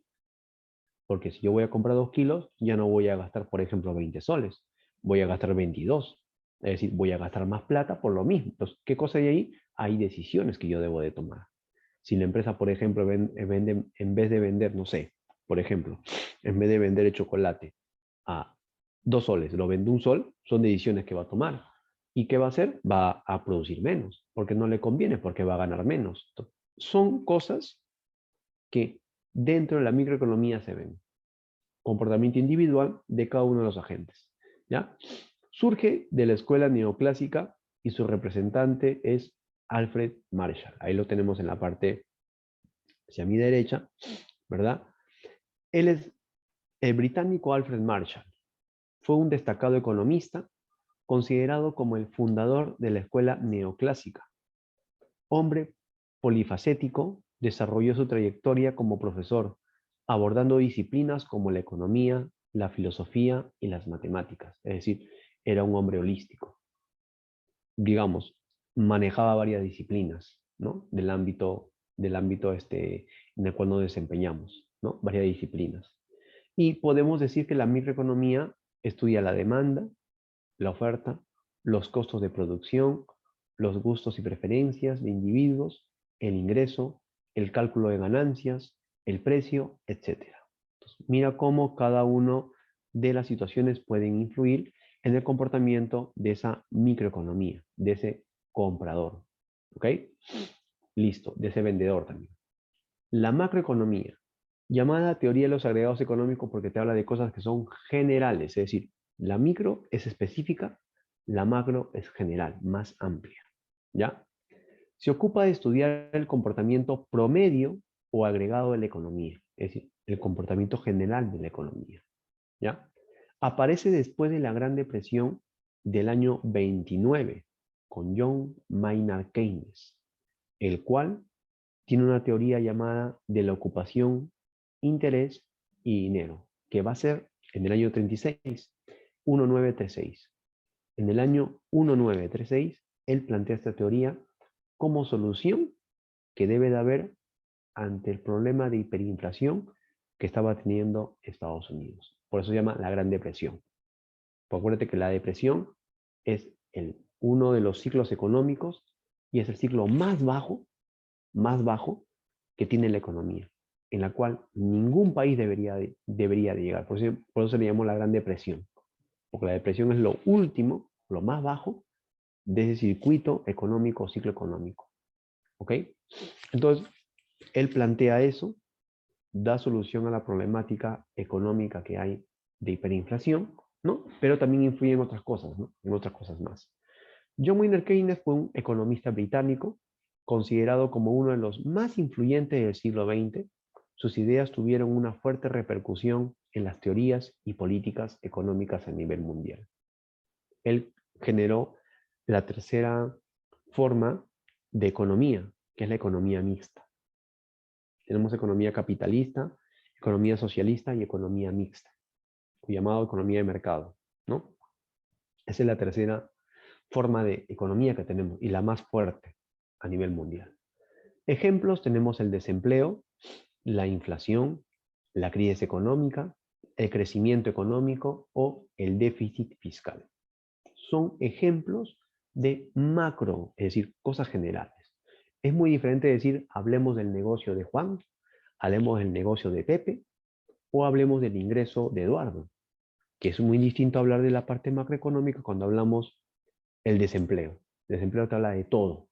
Porque si yo voy a comprar 2 kilos, ya no voy a gastar, por ejemplo, 20 soles. Voy a gastar 22. Es decir, voy a gastar más plata por lo mismo. Entonces, ¿qué cosa hay ahí? Hay decisiones que yo debo de tomar. Si la empresa, por ejemplo, vende, en vez de vender, no sé, por ejemplo, en vez de vender el chocolate a 2 soles, lo vende 1 sol, son decisiones que va a tomar. ¿Y qué va a hacer? Va a producir menos, porque no le conviene, porque va a ganar menos. Entonces, son cosas que dentro de la microeconomía se ven. Comportamiento individual de cada uno de los agentes. ¿Ya? Surge de la escuela neoclásica y su representante es Alfred Marshall. Ahí lo tenemos en la parte hacia mi derecha, ¿verdad? Él es el británico Alfred Marshall. Fue un destacado economista, considerado como el fundador de la escuela neoclásica. Hombre polifacético, desarrolló su trayectoria como profesor, abordando disciplinas como la economía, la filosofía y las matemáticas. Es decir, era un hombre holístico. Digamos, manejaba varias disciplinas, ¿no? Del ámbito en el cual nos desempeñamos, ¿no? Varias disciplinas. Y podemos decir que la microeconomía estudia la demanda, la oferta, los costos de producción, los gustos y preferencias de individuos, el ingreso, el cálculo de ganancias, el precio, etc. Entonces, mira cómo cada una de las situaciones pueden influir en el comportamiento de esa microeconomía, de ese comprador. ¿Ok? Listo, de ese vendedor también. La macroeconomía, llamada teoría de los agregados económicos porque te habla de cosas que son generales, es decir, la micro es específica, la macro es general, más amplia. ¿Ya? Se ocupa de estudiar el comportamiento promedio o agregado de la economía, es decir, el comportamiento general de la economía. ¿Ya? Aparece después de la Gran Depresión del año 29 con John Maynard Keynes, el cual tiene una teoría llamada de la ocupación, interés y dinero, que va a ser en el año 36, 1936. En el año 1936, él plantea esta teoría como solución que debe de haber ante el problema de hiperinflación que estaba teniendo Estados Unidos. Por eso se llama la Gran Depresión. Pues acuérdate que la depresión es uno de los ciclos económicos y es el ciclo más bajo que tiene la economía, en la cual ningún país debería de llegar. Por eso se le llamó la Gran Depresión, porque la depresión es lo último, lo más bajo de ese circuito económico, ciclo económico. ¿Ok? Entonces, él plantea eso, da solución a la problemática económica que hay de hiperinflación, ¿no? Pero también influye en otras cosas, ¿no? En otras cosas más. John Maynard Keynes fue un economista británico considerado como uno de los más influyentes del siglo XX. Sus ideas tuvieron una fuerte repercusión en las teorías y políticas económicas a nivel mundial. Él generó la tercera forma de economía, que es la economía mixta. Tenemos economía capitalista, economía socialista y economía mixta, llamado economía de mercado, ¿no? Esa es la tercera forma de economía que tenemos y la más fuerte a nivel mundial. Ejemplos tenemos el desempleo, la inflación, la crisis económica, el crecimiento económico o el déficit fiscal. Son ejemplos de macro, es decir, cosas generales. Es muy diferente decir, hablemos del negocio de Juan, hablemos del negocio de Pepe o hablemos del ingreso de Eduardo, que es muy distinto a hablar de la parte macroeconómica cuando hablamos el desempleo. El desempleo te habla de todo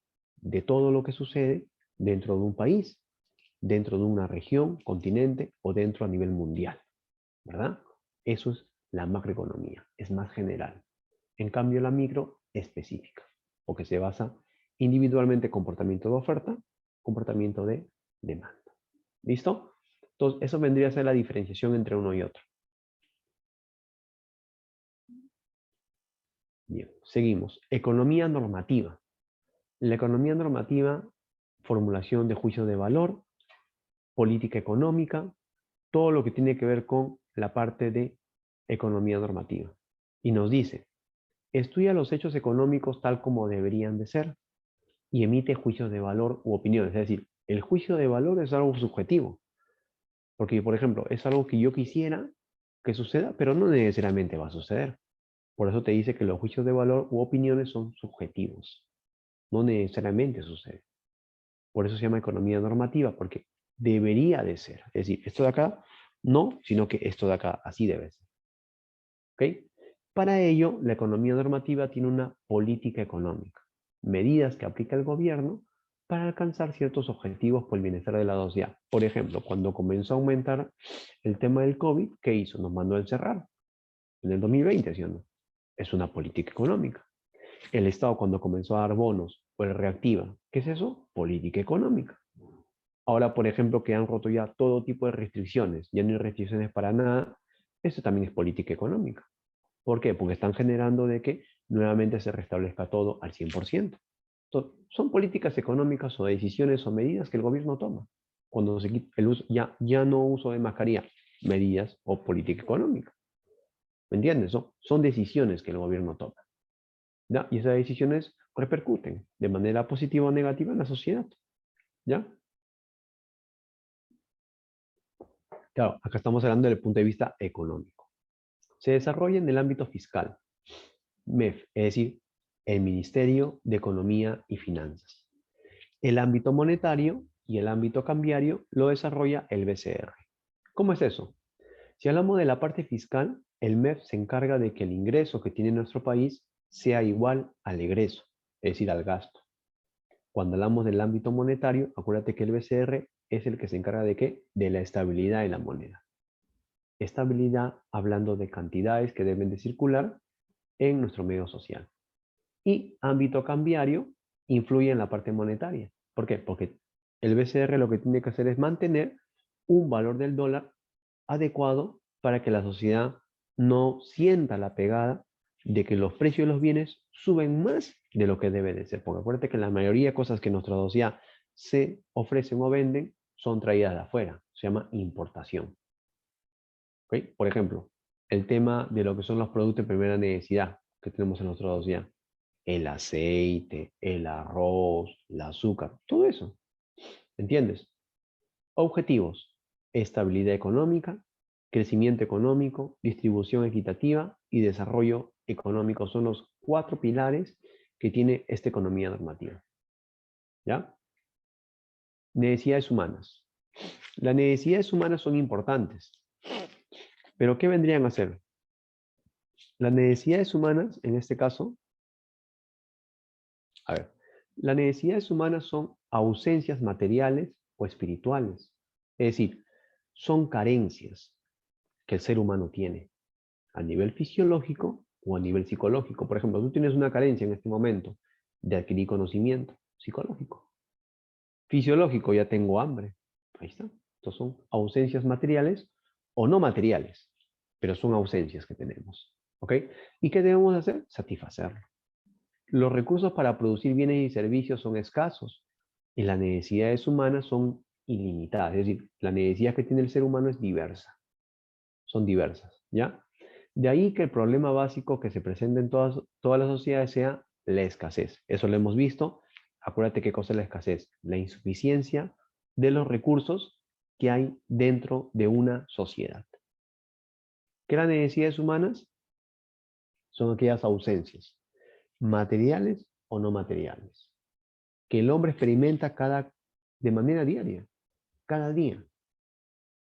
lo que sucede dentro de un país, dentro de una región, continente o dentro a nivel mundial, ¿verdad? Eso es la macroeconomía, es más general. En cambio, la micro, específica, porque se basa individualmente en comportamiento de oferta, comportamiento de demanda. ¿Listo? Entonces, eso vendría a ser la diferenciación entre uno y otro. Bien, seguimos. Economía normativa. La economía normativa, formulación de juicios de valor, política económica, todo lo que tiene que ver con la parte de economía normativa. Y nos dice, estudia los hechos económicos tal como deberían de ser y emite juicios de valor u opiniones. Es decir, el juicio de valor es algo subjetivo. Porque, por ejemplo, es algo que yo quisiera que suceda, pero no necesariamente va a suceder. Por eso te dice que los juicios de valor u opiniones son subjetivos. No necesariamente sucede. Por eso se llama economía normativa, porque debería de ser. Es decir, esto de acá no, sino que esto de acá así debe ser. ¿Ok? Para ello, la economía normativa tiene una política económica, medidas que aplica el gobierno para alcanzar ciertos objetivos por el bienestar de la sociedad. Por ejemplo, cuando comenzó a aumentar el tema del COVID, ¿qué hizo? Nos mandó a encerrar en el 2020, ¿sí o no? Es una política económica. El Estado cuando comenzó a dar bonos o el reactiva, ¿qué es eso? Política económica. Ahora, por ejemplo, que han roto ya todo tipo de restricciones, ya no hay restricciones para nada, eso también es política económica. ¿Por qué? Porque están generando de que nuevamente se restablezca todo al 100%. Entonces, son políticas económicas o decisiones o medidas que el gobierno toma. Cuando se quita el uso, ya no uso de mascarilla, medidas o política económica. ¿Me entiendes? Son decisiones que el gobierno toma. ¿Ya? Y esas decisiones repercuten de manera positiva o negativa en la sociedad. ¿Ya? Claro, acá estamos hablando desde el punto de vista económico. Se desarrolla en el ámbito fiscal, MEF, es decir, el Ministerio de Economía y Finanzas. El ámbito monetario y el ámbito cambiario lo desarrolla el BCR. ¿Cómo es eso? Si hablamos de la parte fiscal, el MEF se encarga de que el ingreso que tiene nuestro país sea igual al egreso, es decir, al gasto. Cuando hablamos del ámbito monetario, acuérdate que el BCR es el que se encarga de qué? De la estabilidad de la moneda. Estabilidad hablando de cantidades que deben de circular en nuestro medio social. Y ámbito cambiario influye en la parte monetaria. ¿Por qué? Porque el BCR lo que tiene que hacer es mantener un valor del dólar adecuado para que la sociedad no sienta la pegada de que los precios de los bienes suben más de lo que debe de ser. Porque acuérdate que la mayoría de cosas que nuestra sociedad se ofrecen o venden son traídas de afuera. Se llama importación. ¿Okay? Por ejemplo, el tema de lo que son los productos de primera necesidad que tenemos en nuestra sociedad. El aceite, el arroz, el azúcar, todo eso. ¿Entiendes? Objetivos: estabilidad económica, crecimiento económico, distribución equitativa y desarrollo económico. Son los 4 pilares que tiene esta economía normativa. ¿Ya? Necesidades humanas. Las necesidades humanas son importantes. ¿Pero qué vendrían a ser? Las necesidades humanas, en este caso, a ver, las necesidades humanas son ausencias materiales o espirituales. Es decir, son carencias que el ser humano tiene a nivel fisiológico o a nivel psicológico. Por ejemplo, tú tienes una carencia en este momento de adquirir conocimiento psicológico. Fisiológico, ya tengo hambre. Ahí está. Estos son ausencias materiales o no materiales, pero son ausencias que tenemos. ¿Ok? ¿Y qué debemos hacer? Satisfacerlo. Los recursos para producir bienes y servicios son escasos y las necesidades humanas son ilimitadas. Es decir, la necesidad que tiene el ser humano es diversa. Son diversas, ¿ya? De ahí que el problema básico que se presenta en todas las sociedades sea la escasez. Eso lo hemos visto. Acuérdate qué cosa es la escasez. La insuficiencia de los recursos que hay dentro de una sociedad. ¿Qué las necesidades humanas? Son aquellas ausencias, materiales o no materiales, que el hombre experimenta de manera diaria, cada día.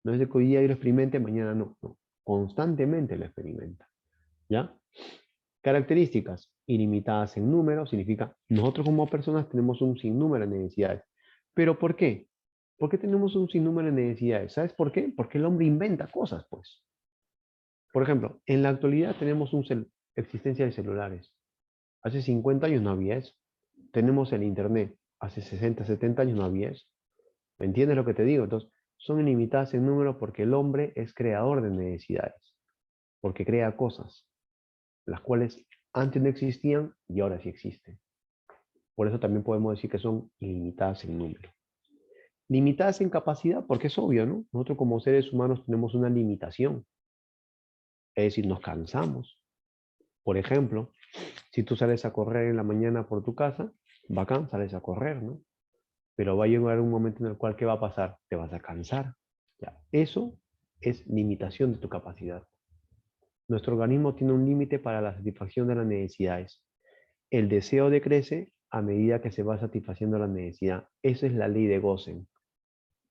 No es de que hoy día lo experimente, mañana no. Constantemente lo experimenta. ¿Ya? Características: ilimitadas en número, significa nosotros como personas tenemos un sinnúmero de necesidades. ¿Pero por qué? ¿Por qué tenemos un sinnúmero de necesidades? ¿Sabes por qué? Porque el hombre inventa cosas, pues. Por ejemplo, en la actualidad tenemos existencia de celulares. Hace 50 años no había eso. Tenemos el Internet. Hace 60, 70 años no había eso. ¿Me entiendes lo que te digo? Entonces, son ilimitadas en número porque el hombre es creador de necesidades, porque crea cosas, las cuales antes no existían y ahora sí existen. Por eso también podemos decir que son ilimitadas en número. Limitadas en capacidad, porque es obvio, ¿no? Nosotros como seres humanos tenemos una limitación, es decir, nos cansamos. Por ejemplo, si tú sales a correr en la mañana por tu casa, bacán, sales a correr, ¿no? Pero va a llegar un momento en el cual, ¿qué va a pasar? Te vas a cansar. Ya, eso es limitación de tu capacidad. Nuestro organismo tiene un límite para la satisfacción de las necesidades. El deseo decrece a medida que se va satisfaciendo la necesidad. Esa es la ley de Gosen,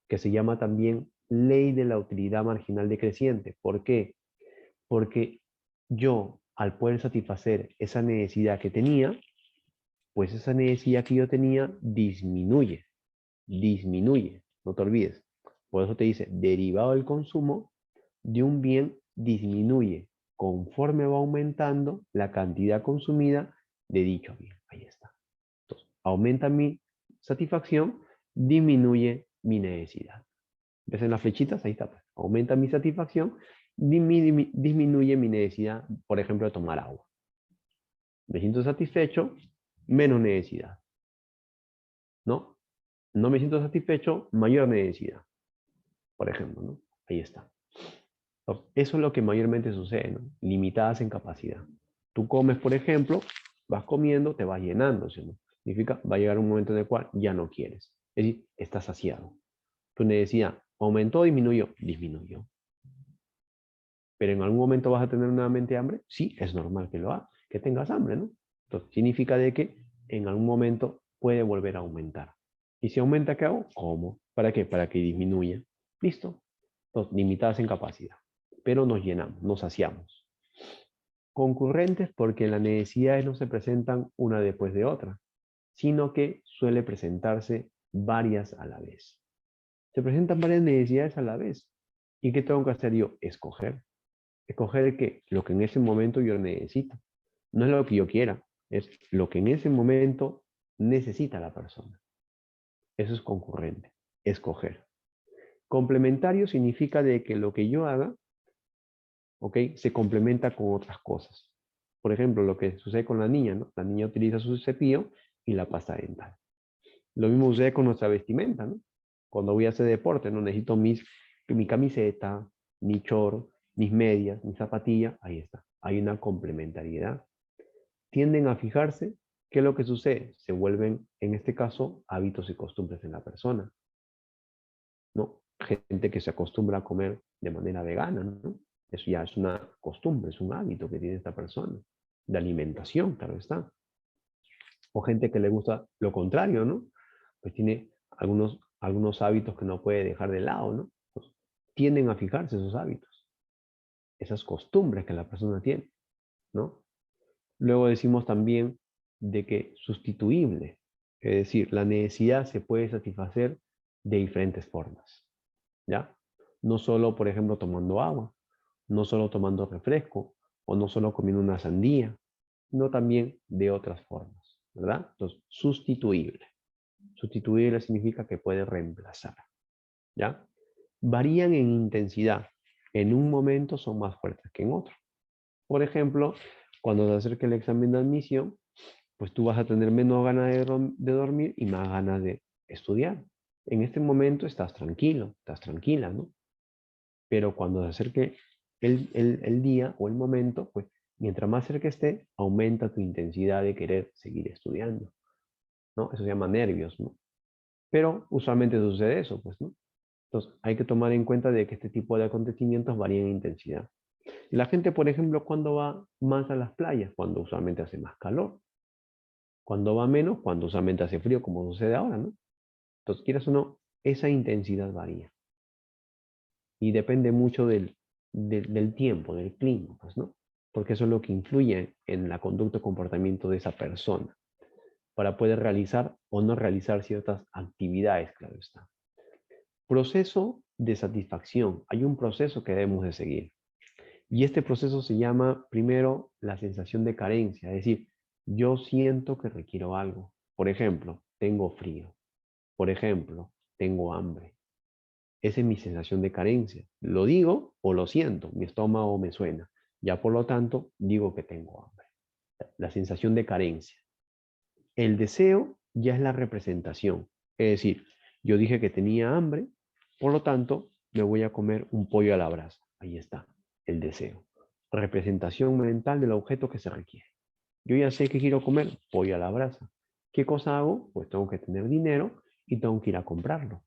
que se llama también ley de la utilidad marginal decreciente. ¿Por qué? Porque yo, al poder satisfacer esa necesidad que tenía, pues esa necesidad que yo tenía disminuye, no te olvides. Por eso te dice, derivado del consumo de un bien disminuye conforme va aumentando la cantidad consumida de dicho bien. Ahí está. Entonces, aumenta mi satisfacción, disminuye mi necesidad. ¿Ves en las flechitas? Ahí está. Pues. Aumenta mi satisfacción, disminuye mi necesidad, por ejemplo, de tomar agua. Me siento satisfecho, menos necesidad. ¿No? No me siento satisfecho, mayor necesidad. Por ejemplo, ¿no? Ahí está. Entonces, eso es lo que mayormente sucede, ¿no? Limitadas en capacidad. Tú comes, por ejemplo, vas comiendo, te vas llenando, ¿sí, no? Significa, va a llegar un momento en el cual ya no quieres. Es decir, estás saciado. Tu necesidad aumentó o disminuyó, disminuyó. Pero en algún momento vas a tener nuevamente hambre, sí, es normal que lo hagas, que tengas hambre, ¿no? Entonces, significa de que en algún momento puede volver a aumentar. Y si aumenta, ¿qué hago? ¿Cómo? ¿Para qué? Para que disminuya. ¿Listo? Entonces, limitadas en capacidad. Pero nos llenamos, nos saciamos. Concurrentes porque las necesidades no se presentan una después de otra, sino que suele presentarse varias a la vez. Se presentan varias necesidades a la vez. ¿Y qué tengo que hacer yo? Escoger. Escoger que lo que en ese momento yo necesito. No es lo que yo quiera, es lo que en ese momento necesita la persona. Eso es concurrente, escoger. Complementario significa de que lo que yo haga, ¿ok? Se complementa con otras cosas. Por ejemplo, lo que sucede con la niña, ¿no? La niña utiliza su cepillo y la pasta dental. Lo mismo sucede con nuestra vestimenta, ¿no? Cuando voy a hacer deporte, no necesito mi camiseta, mi short, mis medias, mi zapatilla, ahí está. Hay una complementariedad. Tienden a fijarse qué es lo que sucede. Se vuelven, en este caso, hábitos y costumbres en la persona, ¿no? Gente que se acostumbra a comer de manera vegana, ¿no? Eso ya es una costumbre, es un hábito que tiene esta persona. De alimentación, claro está. O gente que le gusta lo contrario, ¿no? Pues tiene algunos hábitos que no puede dejar de lado, ¿no? Pues tienden a fijarse esos hábitos, esas costumbres que la persona tiene, ¿no? Luego decimos también de que sustituible, es decir, la necesidad se puede satisfacer de diferentes formas, ¿ya? No solo, por ejemplo, tomando agua, no solo tomando refresco, o no solo comiendo una sandía, sino también de otras formas, ¿verdad? Entonces, sustituible. Sustituible significa que puede reemplazar, ¿ya? Varían en intensidad. En un momento son más fuertes que en otro. Por ejemplo, cuando se acerque el examen de admisión, pues tú vas a tener menos ganas de dormir y más ganas de estudiar. En este momento estás tranquilo, estás tranquila, ¿no? Pero cuando se acerque el día o el momento, pues mientras más cerca esté, aumenta tu intensidad de querer seguir estudiando, ¿no? Eso se llama nervios, ¿no? Pero usualmente sucede eso, pues, ¿no? Entonces hay que tomar en cuenta de que este tipo de acontecimientos varían en intensidad. La gente, por ejemplo, ¿cuándo va más a las playas? Cuando usualmente hace más calor. Cuando va menos, cuando usualmente hace frío, como sucede ahora, ¿no? Entonces, quieras o no, esa intensidad varía. Y depende mucho del tiempo, del clima, pues, ¿no? Porque eso es lo que influye en la conducta y comportamiento de esa persona para poder realizar o no realizar ciertas actividades, claro está. Proceso de satisfacción. Hay un proceso que debemos de seguir. Y este proceso se llama, primero, la sensación de carencia. Es decir, yo siento que requiero algo. Por ejemplo, tengo frío. Por ejemplo, tengo hambre. Esa es mi sensación de carencia. Lo digo o lo siento, mi estómago me suena. Ya por lo tanto, digo que tengo hambre. La sensación de carencia. El deseo ya es la representación. Es decir, yo dije que tenía hambre, por lo tanto, me voy a comer un pollo a la brasa. Ahí está, el deseo. Representación mental del objeto que se requiere. Yo ya sé que quiero comer pollo a la brasa. ¿Qué cosa hago? Pues tengo que tener dinero y tengo que ir a comprarlo.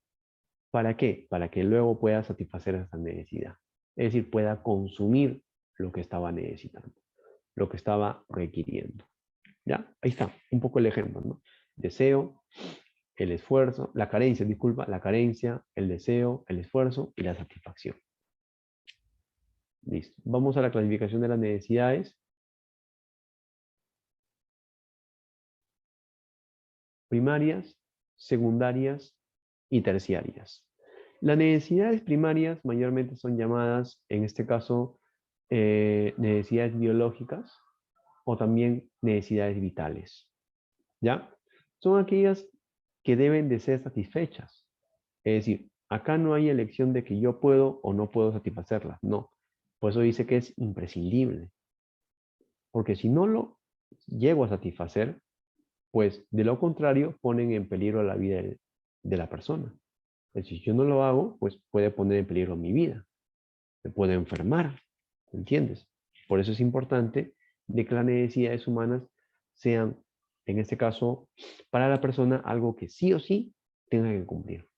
¿Para qué? Para que luego pueda satisfacer esa necesidad. Es decir, pueda consumir lo que estaba necesitando, lo que estaba requiriendo. ¿Ya? Ahí está, un poco el ejemplo, ¿no? Deseo, el esfuerzo, la carencia, disculpa, la carencia, el deseo, el esfuerzo y la satisfacción. Listo. Vamos a la clasificación de las necesidades. Primarias, secundarias y terciarias. Las necesidades primarias mayormente son llamadas, en este caso, necesidades biológicas o también necesidades vitales. ¿Ya? Son aquellas que deben de ser satisfechas. Es decir, acá no hay elección de que yo puedo o no puedo satisfacerlas. No. Por eso dice que es imprescindible. Porque si no lo llego a satisfacer, pues de lo contrario ponen en peligro la vida de la persona. Si yo no lo hago, pues puede poner en peligro mi vida. Me puede enfermar. ¿Entiendes? Por eso es importante de que las necesidades humanas sean, en este caso, para la persona algo que sí o sí tenga que cumplir.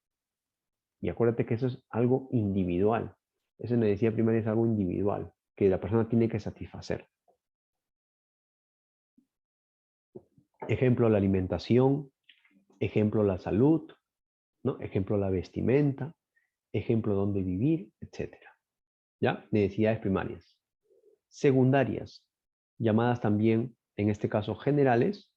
Y acuérdate que eso es algo individual. Esa necesidad primaria es algo individual, que la persona tiene que satisfacer. Ejemplo, la alimentación, ejemplo, la salud, ¿no? Ejemplo, la vestimenta, ejemplo, dónde vivir, etc. ¿Ya? Necesidades primarias. Secundarias, llamadas también, en este caso, generales.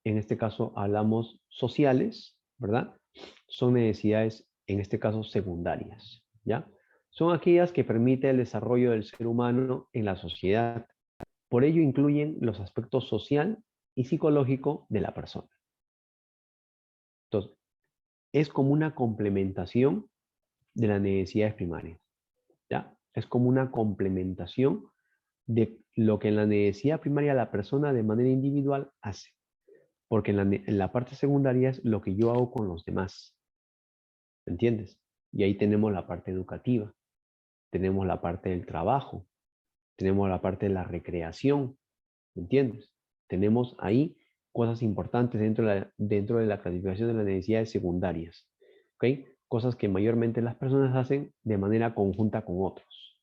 En este caso, hablamos sociales, ¿verdad? Son necesidades, en este caso, secundarias, ¿ya? Son aquellas que permiten el desarrollo del ser humano en la sociedad. Por ello, incluyen los aspectos social y psicológico de la persona. Entonces, es como una complementación de las necesidades primarias, ¿ya? Es como una complementación de lo que en la necesidad primaria la persona de manera individual hace. Porque en la parte secundaria es lo que yo hago con los demás. ¿Entiendes? Y ahí tenemos la parte educativa, tenemos la parte del trabajo, tenemos la parte de la recreación. ¿Entiendes? Tenemos ahí cosas importantes dentro de la clasificación de las necesidades secundarias. ¿Ok? Cosas que mayormente las personas hacen de manera conjunta con otros.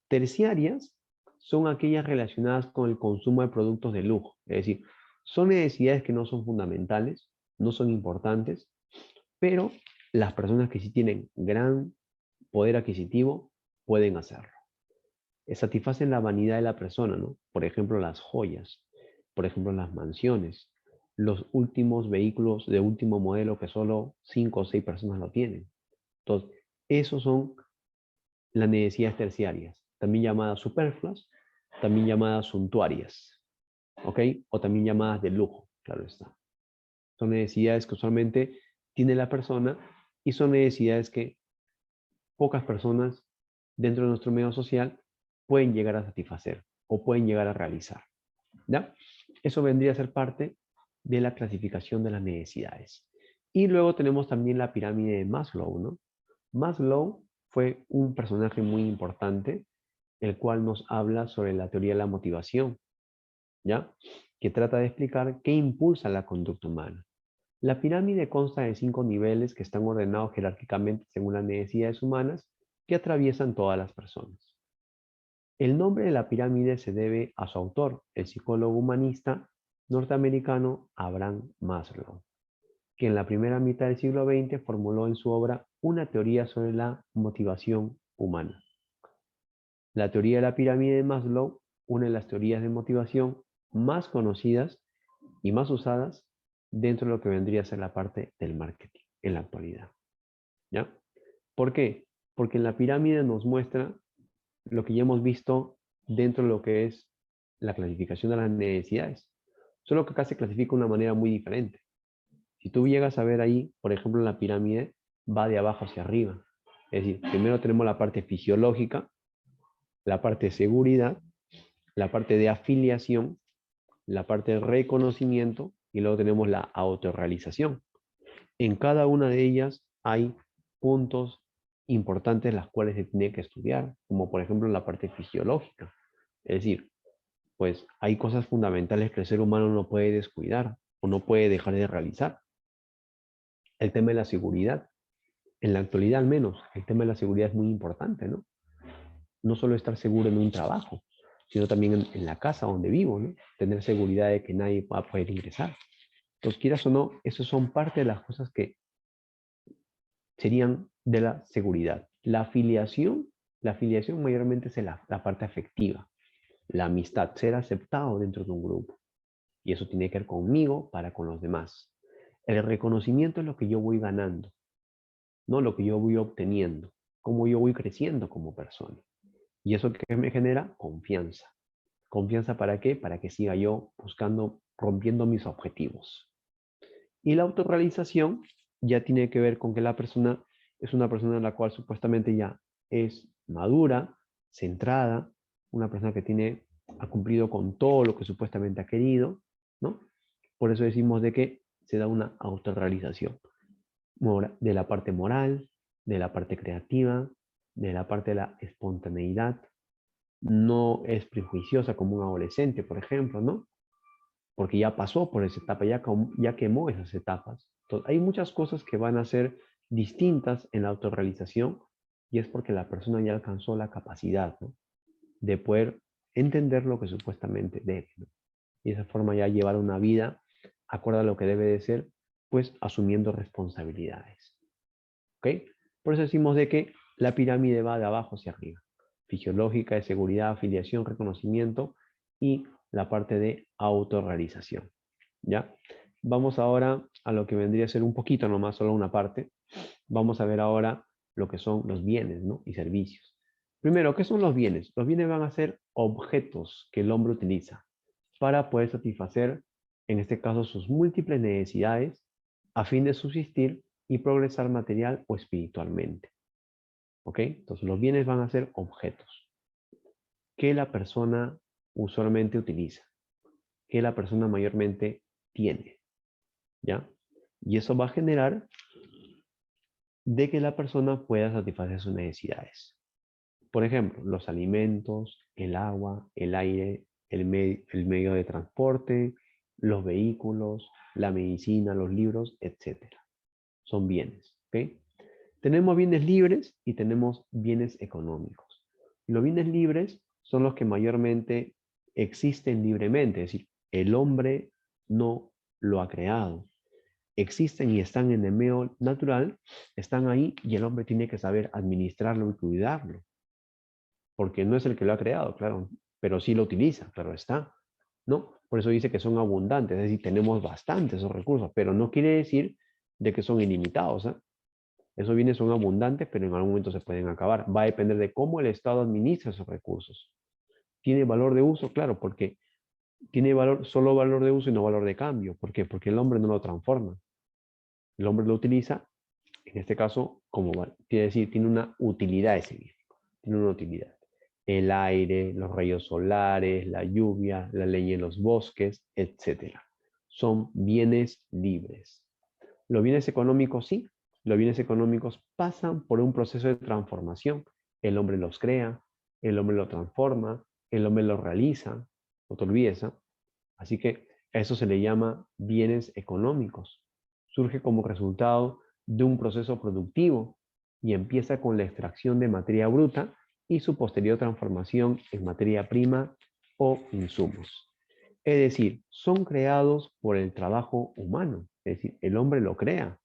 Terciarias son aquellas relacionadas con el consumo de productos de lujo. Es decir, son necesidades que no son fundamentales, no son importantes, pero las personas que sí tienen gran poder adquisitivo pueden hacerlo. Satisfacen la vanidad de la persona, ¿no? Por ejemplo, las joyas, por ejemplo, las mansiones, los últimos vehículos de último modelo que solo 5 o 6 personas lo tienen. Entonces, esos son las necesidades terciarias, también llamadas superfluas, también llamadas suntuarias, ¿ok? O también llamadas de lujo, claro está. Son necesidades que usualmente tiene la persona y son necesidades que pocas personas dentro de nuestro medio social pueden llegar a satisfacer o pueden llegar a realizar, ¿ya? Eso vendría a ser parte de la clasificación de las necesidades. Y luego tenemos también la pirámide de Maslow, ¿no? Maslow fue un personaje muy importante, el cual nos habla sobre la teoría de la motivación, ¿ya? Que trata de explicar qué impulsa la conducta humana. La pirámide consta de 5 niveles que están ordenados jerárquicamente según las necesidades humanas que atraviesan todas las personas. El nombre de la pirámide se debe a su autor, el psicólogo humanista norteamericano Abraham Maslow, que en la primera mitad del siglo XX formuló en su obra una teoría sobre la motivación humana. La teoría de la pirámide de Maslow, una de las teorías de motivación más conocidas y más usadas dentro de lo que vendría a ser la parte del marketing en la actualidad. ¿Ya? ¿Por qué? Porque en la pirámide nos muestra lo que ya hemos visto dentro de lo que es la clasificación de las necesidades. Solo que acá se clasifica de una manera muy diferente. Si tú llegas a ver ahí, por ejemplo, en la pirámide, va de abajo hacia arriba. Es decir, primero tenemos la parte fisiológica, la parte de seguridad, la parte de afiliación, la parte de reconocimiento y luego tenemos la autorrealización. En cada una de ellas hay puntos importantes las cuales se tiene que estudiar, como por ejemplo la parte fisiológica. Es decir, pues hay cosas fundamentales que el ser humano no puede descuidar o no puede dejar de realizar. El tema de la seguridad, en la actualidad al menos, el tema de la seguridad es muy importante, ¿no? No solo estar seguro en un trabajo, sino también en la casa donde vivo, ¿no? Tener seguridad de que nadie va a poder ingresar. Entonces, quieras o no, esos son parte de las cosas que serían de la seguridad. La afiliación mayormente es la parte afectiva, la amistad, ser aceptado dentro de un grupo. Y eso tiene que ver conmigo para con los demás. El reconocimiento es lo que yo voy ganando, no lo que yo voy obteniendo, cómo yo voy creciendo como persona. Y eso que me genera confianza. ¿Confianza para qué? Para que siga yo buscando, rompiendo mis objetivos. Y la autorrealización ya tiene que ver con que la persona es una persona en la cual supuestamente ya es madura, centrada, una persona que ha cumplido con todo lo que supuestamente ha querido, ¿no? Por eso decimos de que se da una autorrealización de la parte moral, de la parte creativa, de la parte de la espontaneidad. No es prejuiciosa como un adolescente, por ejemplo, ¿no? Porque ya pasó por esa etapa, ya quemó esas etapas. Entonces, hay muchas cosas que van a ser distintas en la autorrealización y es porque la persona ya alcanzó la capacidad, ¿no?, de poder entender lo que supuestamente debe, ¿no? Y de esa forma ya llevar una vida acorde a lo que debe de ser, pues asumiendo responsabilidades. ¿Ok? Por eso decimos de que la pirámide va de abajo hacia arriba. Fisiológica, de seguridad, afiliación, reconocimiento y la parte de autorrealización. ¿Ya? Vamos ahora a lo que vendría a ser un poquito nomás, solo una parte. Vamos a ver ahora lo que son los bienes, ¿no?, y servicios. Primero, ¿qué son los bienes? Los bienes van a ser objetos que el hombre utiliza para poder satisfacer, en este caso, sus múltiples necesidades a fin de subsistir y progresar material o espiritualmente. ¿Ok? Entonces, los bienes van a ser objetos que la persona usualmente utiliza, que la persona mayormente tiene, ¿ya? Y eso va a generar de que la persona pueda satisfacer sus necesidades. Por ejemplo, los alimentos, el agua, el aire, el medio de transporte, los vehículos, la medicina, los libros, etc. Son bienes, ¿ok? Tenemos bienes libres y tenemos bienes económicos. Los bienes libres son los que mayormente existen libremente, es decir, el hombre no lo ha creado. Existen y están en el medio natural, están ahí y el hombre tiene que saber administrarlo y cuidarlo, porque no es el que lo ha creado, claro, pero sí lo utiliza, claro está, ¿no? Por eso dice que son abundantes, es decir, tenemos bastantes esos recursos, pero no quiere decir de que son ilimitados, ¿eh? Esos bienes son abundantes, pero en algún momento se pueden acabar. Va a depender de cómo el Estado administra esos recursos. ¿Tiene valor de uso? Claro, porque tiene valor, solo valor de uso y no valor de cambio. ¿Por qué? Porque el hombre no lo transforma. El hombre lo utiliza, en este caso, como quiere decir, tiene una utilidad ese bien. Tiene una utilidad. El aire, los rayos solares, la lluvia, la leña en los bosques, etc. Son bienes libres. Los bienes económicos sí. Los bienes económicos pasan por un proceso de transformación. El hombre los crea, el hombre los transforma, el hombre los realiza. No te olvides, ¿eh? Así que a eso se le llama bienes económicos. Surge como resultado de un proceso productivo y empieza con la extracción de materia bruta y su posterior transformación en materia prima o insumos. Es decir, son creados por el trabajo humano. Es decir, el hombre lo crea,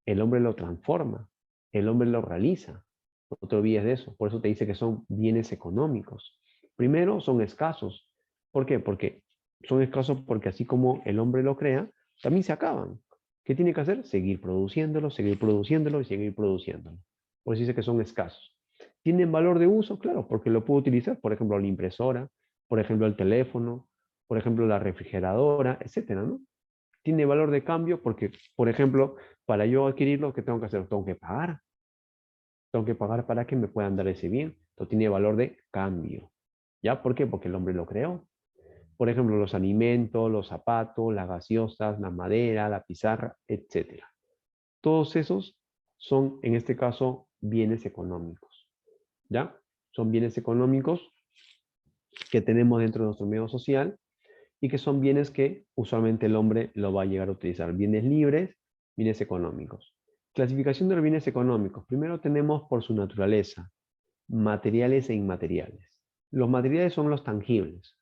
el hombre lo transforma, el hombre lo realiza. No te olvides de eso. Por eso te dice que son bienes económicos. Primero, son escasos. ¿Por qué? Porque son escasos porque así como el hombre lo crea, también se acaban. ¿Qué tiene que hacer? Seguir produciéndolo y seguir produciéndolo. Por eso dice que son escasos. ¿Tienen valor de uso? Claro, porque lo puedo utilizar, por ejemplo, la impresora, por ejemplo, el teléfono, por ejemplo, la refrigeradora, etcétera, ¿no? Tiene valor de cambio porque, por ejemplo, para yo adquirirlo, ¿qué tengo que hacer? Tengo que pagar. Tengo que pagar para que me puedan dar ese bien. Entonces tiene valor de cambio. ¿Ya? ¿Por qué? Porque el hombre lo creó. Por ejemplo, los alimentos, los zapatos, las gaseosas, la madera, la pizarra, etcétera. Todos esos son, en este caso, bienes económicos. ¿Ya? Son bienes económicos que tenemos dentro de nuestro medio social y que son bienes que usualmente el hombre lo va a llegar a utilizar. Bienes libres, bienes económicos. Clasificación de los bienes económicos. Primero tenemos por su naturaleza, materiales e inmateriales. Los materiales son los tangibles.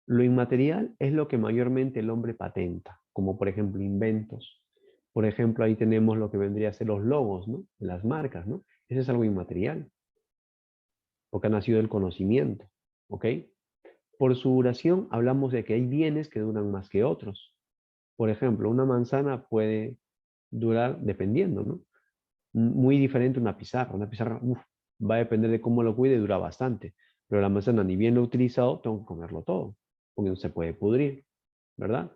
Lo inmaterial es lo que mayormente el hombre patenta, como por ejemplo inventos. Por ejemplo, ahí tenemos lo que vendría a ser los logos, ¿no? Las marcas, ¿no? Eso es algo inmaterial, porque ha nacido del conocimiento, ¿ok? Por su duración hablamos de que hay bienes que duran más que otros. Por ejemplo, una manzana puede durar, dependiendo, ¿no? Muy diferente a una pizarra. Una pizarra, va a depender de cómo lo cuide, dura bastante. Pero la manzana, ni bien lo he utilizado, tengo que comerlo todo, porque no se puede pudrir, ¿verdad?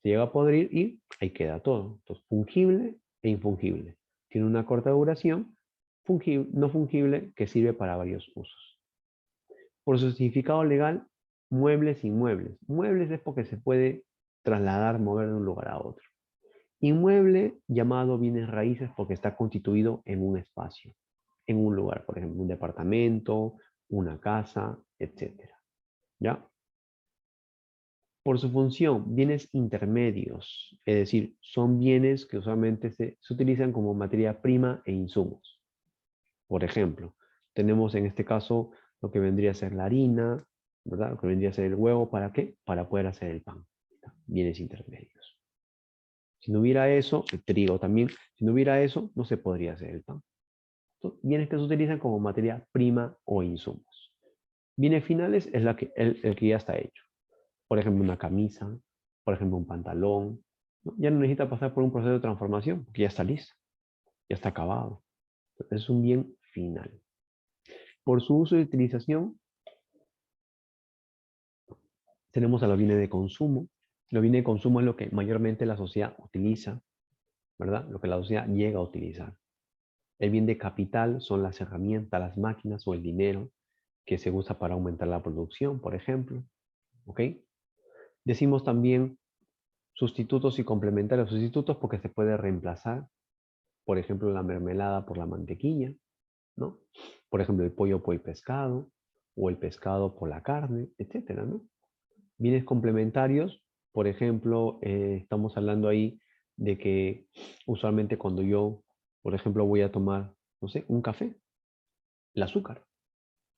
Se llega a podrir y ahí queda todo. Entonces, fungible e infungible. Tiene una corta duración, fungible, no fungible, que sirve para varios usos. Por su significado legal, muebles e inmuebles. Muebles es porque se puede trasladar, mover de un lugar a otro. Inmueble, llamado bienes raíces, porque está constituido en un espacio, en un lugar, por ejemplo, un departamento, una casa, etcétera. ¿Ya? Por su función, bienes intermedios, es decir, son bienes que usualmente se utilizan como materia prima e insumos. Por ejemplo, tenemos en este caso lo que vendría a ser la harina, ¿verdad? Lo que vendría a ser el huevo, ¿para qué? Para poder hacer el pan. Bienes intermedios. Si no hubiera eso, el trigo también, si no hubiera eso, no se podría hacer el pan. Entonces, bienes que se utilizan como materia prima o insumos. Bienes finales es el que ya está hecho. Por ejemplo, una camisa, por ejemplo, un pantalón. ¿No? Ya no necesita pasar por un proceso de transformación, porque ya está listo, ya está acabado. Entonces, es un bien final. Por su uso y utilización, tenemos a los bienes de consumo. Los bienes de consumo es lo que mayormente la sociedad utiliza, ¿verdad? Lo que la sociedad llega a utilizar. El bien de capital son las herramientas, las máquinas o el dinero que se usa para aumentar la producción, por ejemplo. ¿Ok? Decimos también sustitutos y complementarios. Sustitutos porque se puede reemplazar, por ejemplo, la mermelada por la mantequilla, ¿no? Por ejemplo, el pollo por el pescado o el pescado por la carne, etcétera, ¿no? Bienes complementarios, por ejemplo, estamos hablando ahí de que usualmente cuando yo, por ejemplo, voy a tomar, no sé, un café, el azúcar,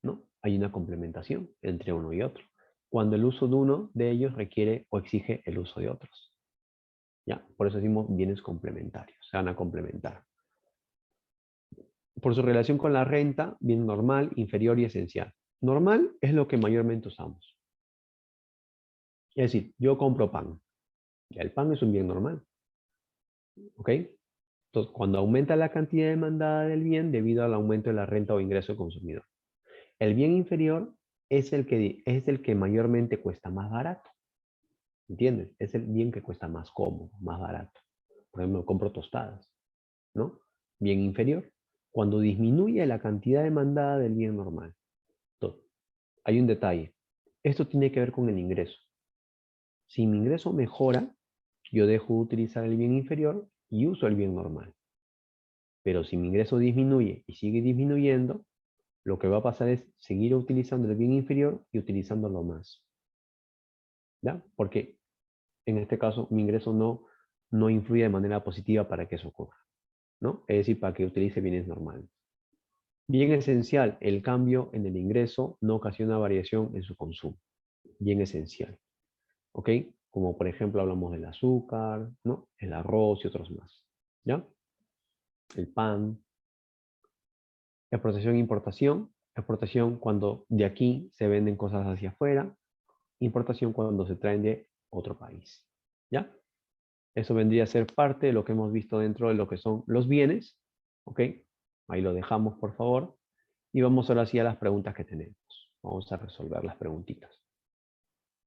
¿no? Hay una complementación entre uno y otro. Cuando el uso de uno de ellos requiere o exige el uso de otros. ¿Ya? Por eso decimos bienes complementarios, se van a complementar. Por su relación con la renta, bien normal, inferior y esencial. Normal es lo que mayormente usamos. Es decir, yo compro pan. Ya el pan es un bien normal. ¿Ok? Entonces, cuando aumenta la cantidad demandada del bien debido al aumento de la renta o ingreso del consumidor. El bien inferior es el que mayormente cuesta más barato. ¿Entiendes? Es el bien que cuesta más cómodo, más barato. Por ejemplo, compro tostadas, ¿no? Bien inferior. Cuando disminuye la cantidad demandada del bien normal. Entonces, hay un detalle. Esto tiene que ver con el ingreso. Si mi ingreso mejora, yo dejo de utilizar el bien inferior y uso el bien normal. Pero si mi ingreso disminuye y sigue disminuyendo, lo que va a pasar es seguir utilizando el bien inferior y utilizándolo más. ¿Ya? Porque en este caso mi ingreso no influye de manera positiva para que eso ocurra, ¿no? Es decir, para que utilice bienes normales. Bien esencial, el cambio en el ingreso no ocasiona variación en su consumo. Bien esencial, ¿ok? Como por ejemplo hablamos del azúcar, ¿no? El arroz y otros más, ¿ya? El pan. Exportación e importación. Exportación cuando de aquí se venden cosas hacia afuera. Importación cuando se traen de otro país, ¿ya? Eso vendría a ser parte de lo que hemos visto dentro de lo que son los bienes, ¿ok? Ahí lo dejamos, por favor. Y vamos ahora sí a las preguntas que tenemos. Vamos a resolver las preguntitas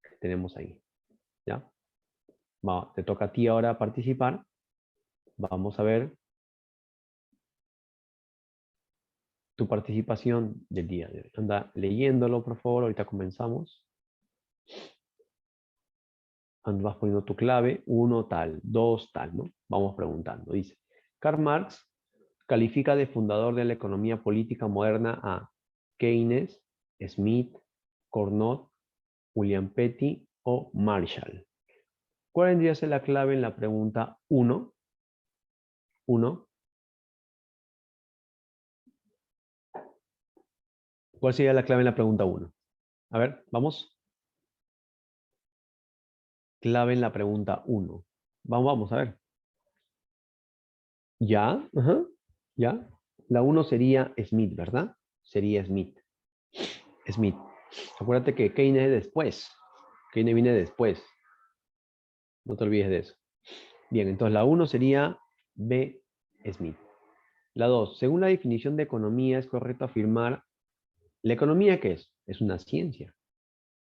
que tenemos ahí. ¿Ya? Te toca a ti ahora participar. Vamos a ver tu participación del día de hoy. Anda leyéndolo, por favor. Ahorita comenzamos. Vas poniendo tu clave, 1 tal, 2 tal, ¿no? Vamos preguntando. Dice, Karl Marx califica de fundador de la economía política moderna a Keynes, Smith, Carnot, William Petty o Marshall. ¿Cuál vendría a ser la clave en la pregunta 1? 1. ¿Cuál sería la clave en la pregunta 1? A ver, vamos. Clave en la pregunta 1. Vamos a ver. ¿Ya? Ajá. ¿Ya? La 1 sería Smith, ¿verdad? Sería Smith. Smith. Acuérdate que Keynes es después. Keynes viene después. No te olvides de eso. Bien, entonces la 1 sería B. Smith. La 2. Según la definición de economía, es correcto afirmar, ¿la economía qué es? Es una ciencia.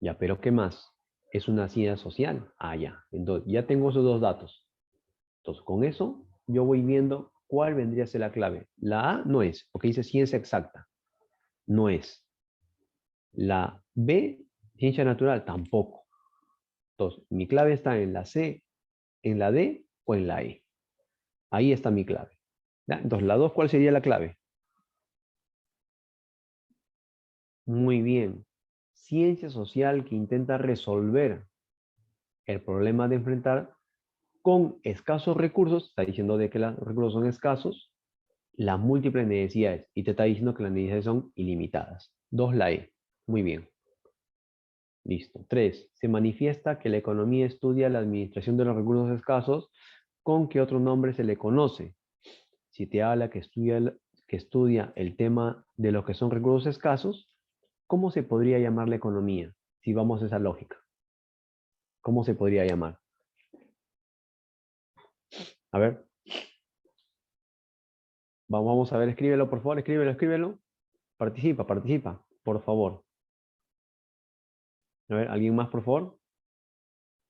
Ya, pero ¿qué más? Es una ciencia social. Ah, ya. Entonces, ya tengo esos dos datos. Entonces, con eso, yo voy viendo cuál vendría a ser la clave. La A no es, porque dice ciencia exacta. No es. La B, ciencia natural, tampoco. Entonces, mi clave está en la C, en la D o en la E. Ahí está mi clave. ¿Ya? Entonces, la 2, ¿cuál sería la clave? Muy bien. Ciencia social que intenta resolver el problema de enfrentar con escasos recursos, está diciendo de que los recursos son escasos, las múltiples necesidades, y te está diciendo que las necesidades son ilimitadas. 2, la E. Muy bien. Listo. 3. Se manifiesta que la economía estudia la administración de los recursos escasos. ¿Con qué otro nombre se le conoce? Si te habla que estudia el tema de lo que son recursos escasos, ¿cómo se podría llamar la economía? Si vamos a esa lógica. ¿Cómo se podría llamar? A ver. Vamos a ver, escríbelo, por favor, escríbelo. Participa, por favor. A ver, ¿alguien más, por favor?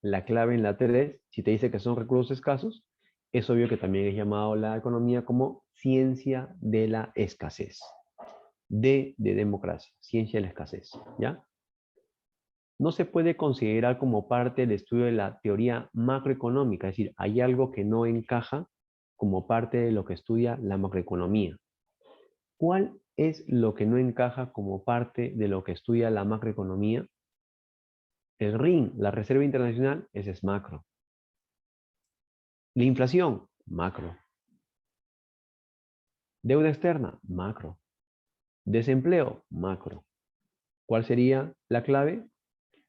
La clave en la 3, si te dice que son recursos escasos, es obvio que también es llamado la economía como ciencia de la escasez. D de democracia, ciencia de la escasez, ¿ya? No se puede considerar como parte del estudio de la teoría macroeconómica, es decir, hay algo que no encaja como parte de lo que estudia la macroeconomía. ¿Cuál es lo que no encaja como parte de lo que estudia la macroeconomía? El RIN, la Reserva Internacional, ese es macro. La inflación, macro. Deuda externa, macro. Desempleo, macro. ¿Cuál sería la clave?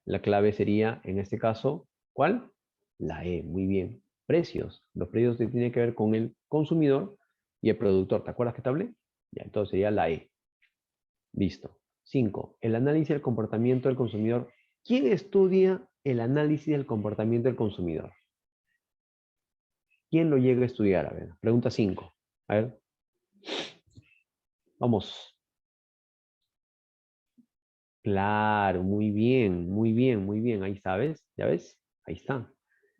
La clave sería, en este caso, ¿cuál? La E, muy bien. Precios. Los precios tienen que ver con el consumidor y el productor. ¿Te acuerdas que te hablé? Ya, entonces sería la E. Listo. 5. El análisis del comportamiento del consumidor. ¿Quién estudia el análisis del comportamiento del consumidor? ¿Quién lo llega a estudiar? A ver, pregunta 5. A ver. Vamos. Claro, muy bien, muy bien, muy bien. Ahí sabes, ¿ya ves? Ahí está.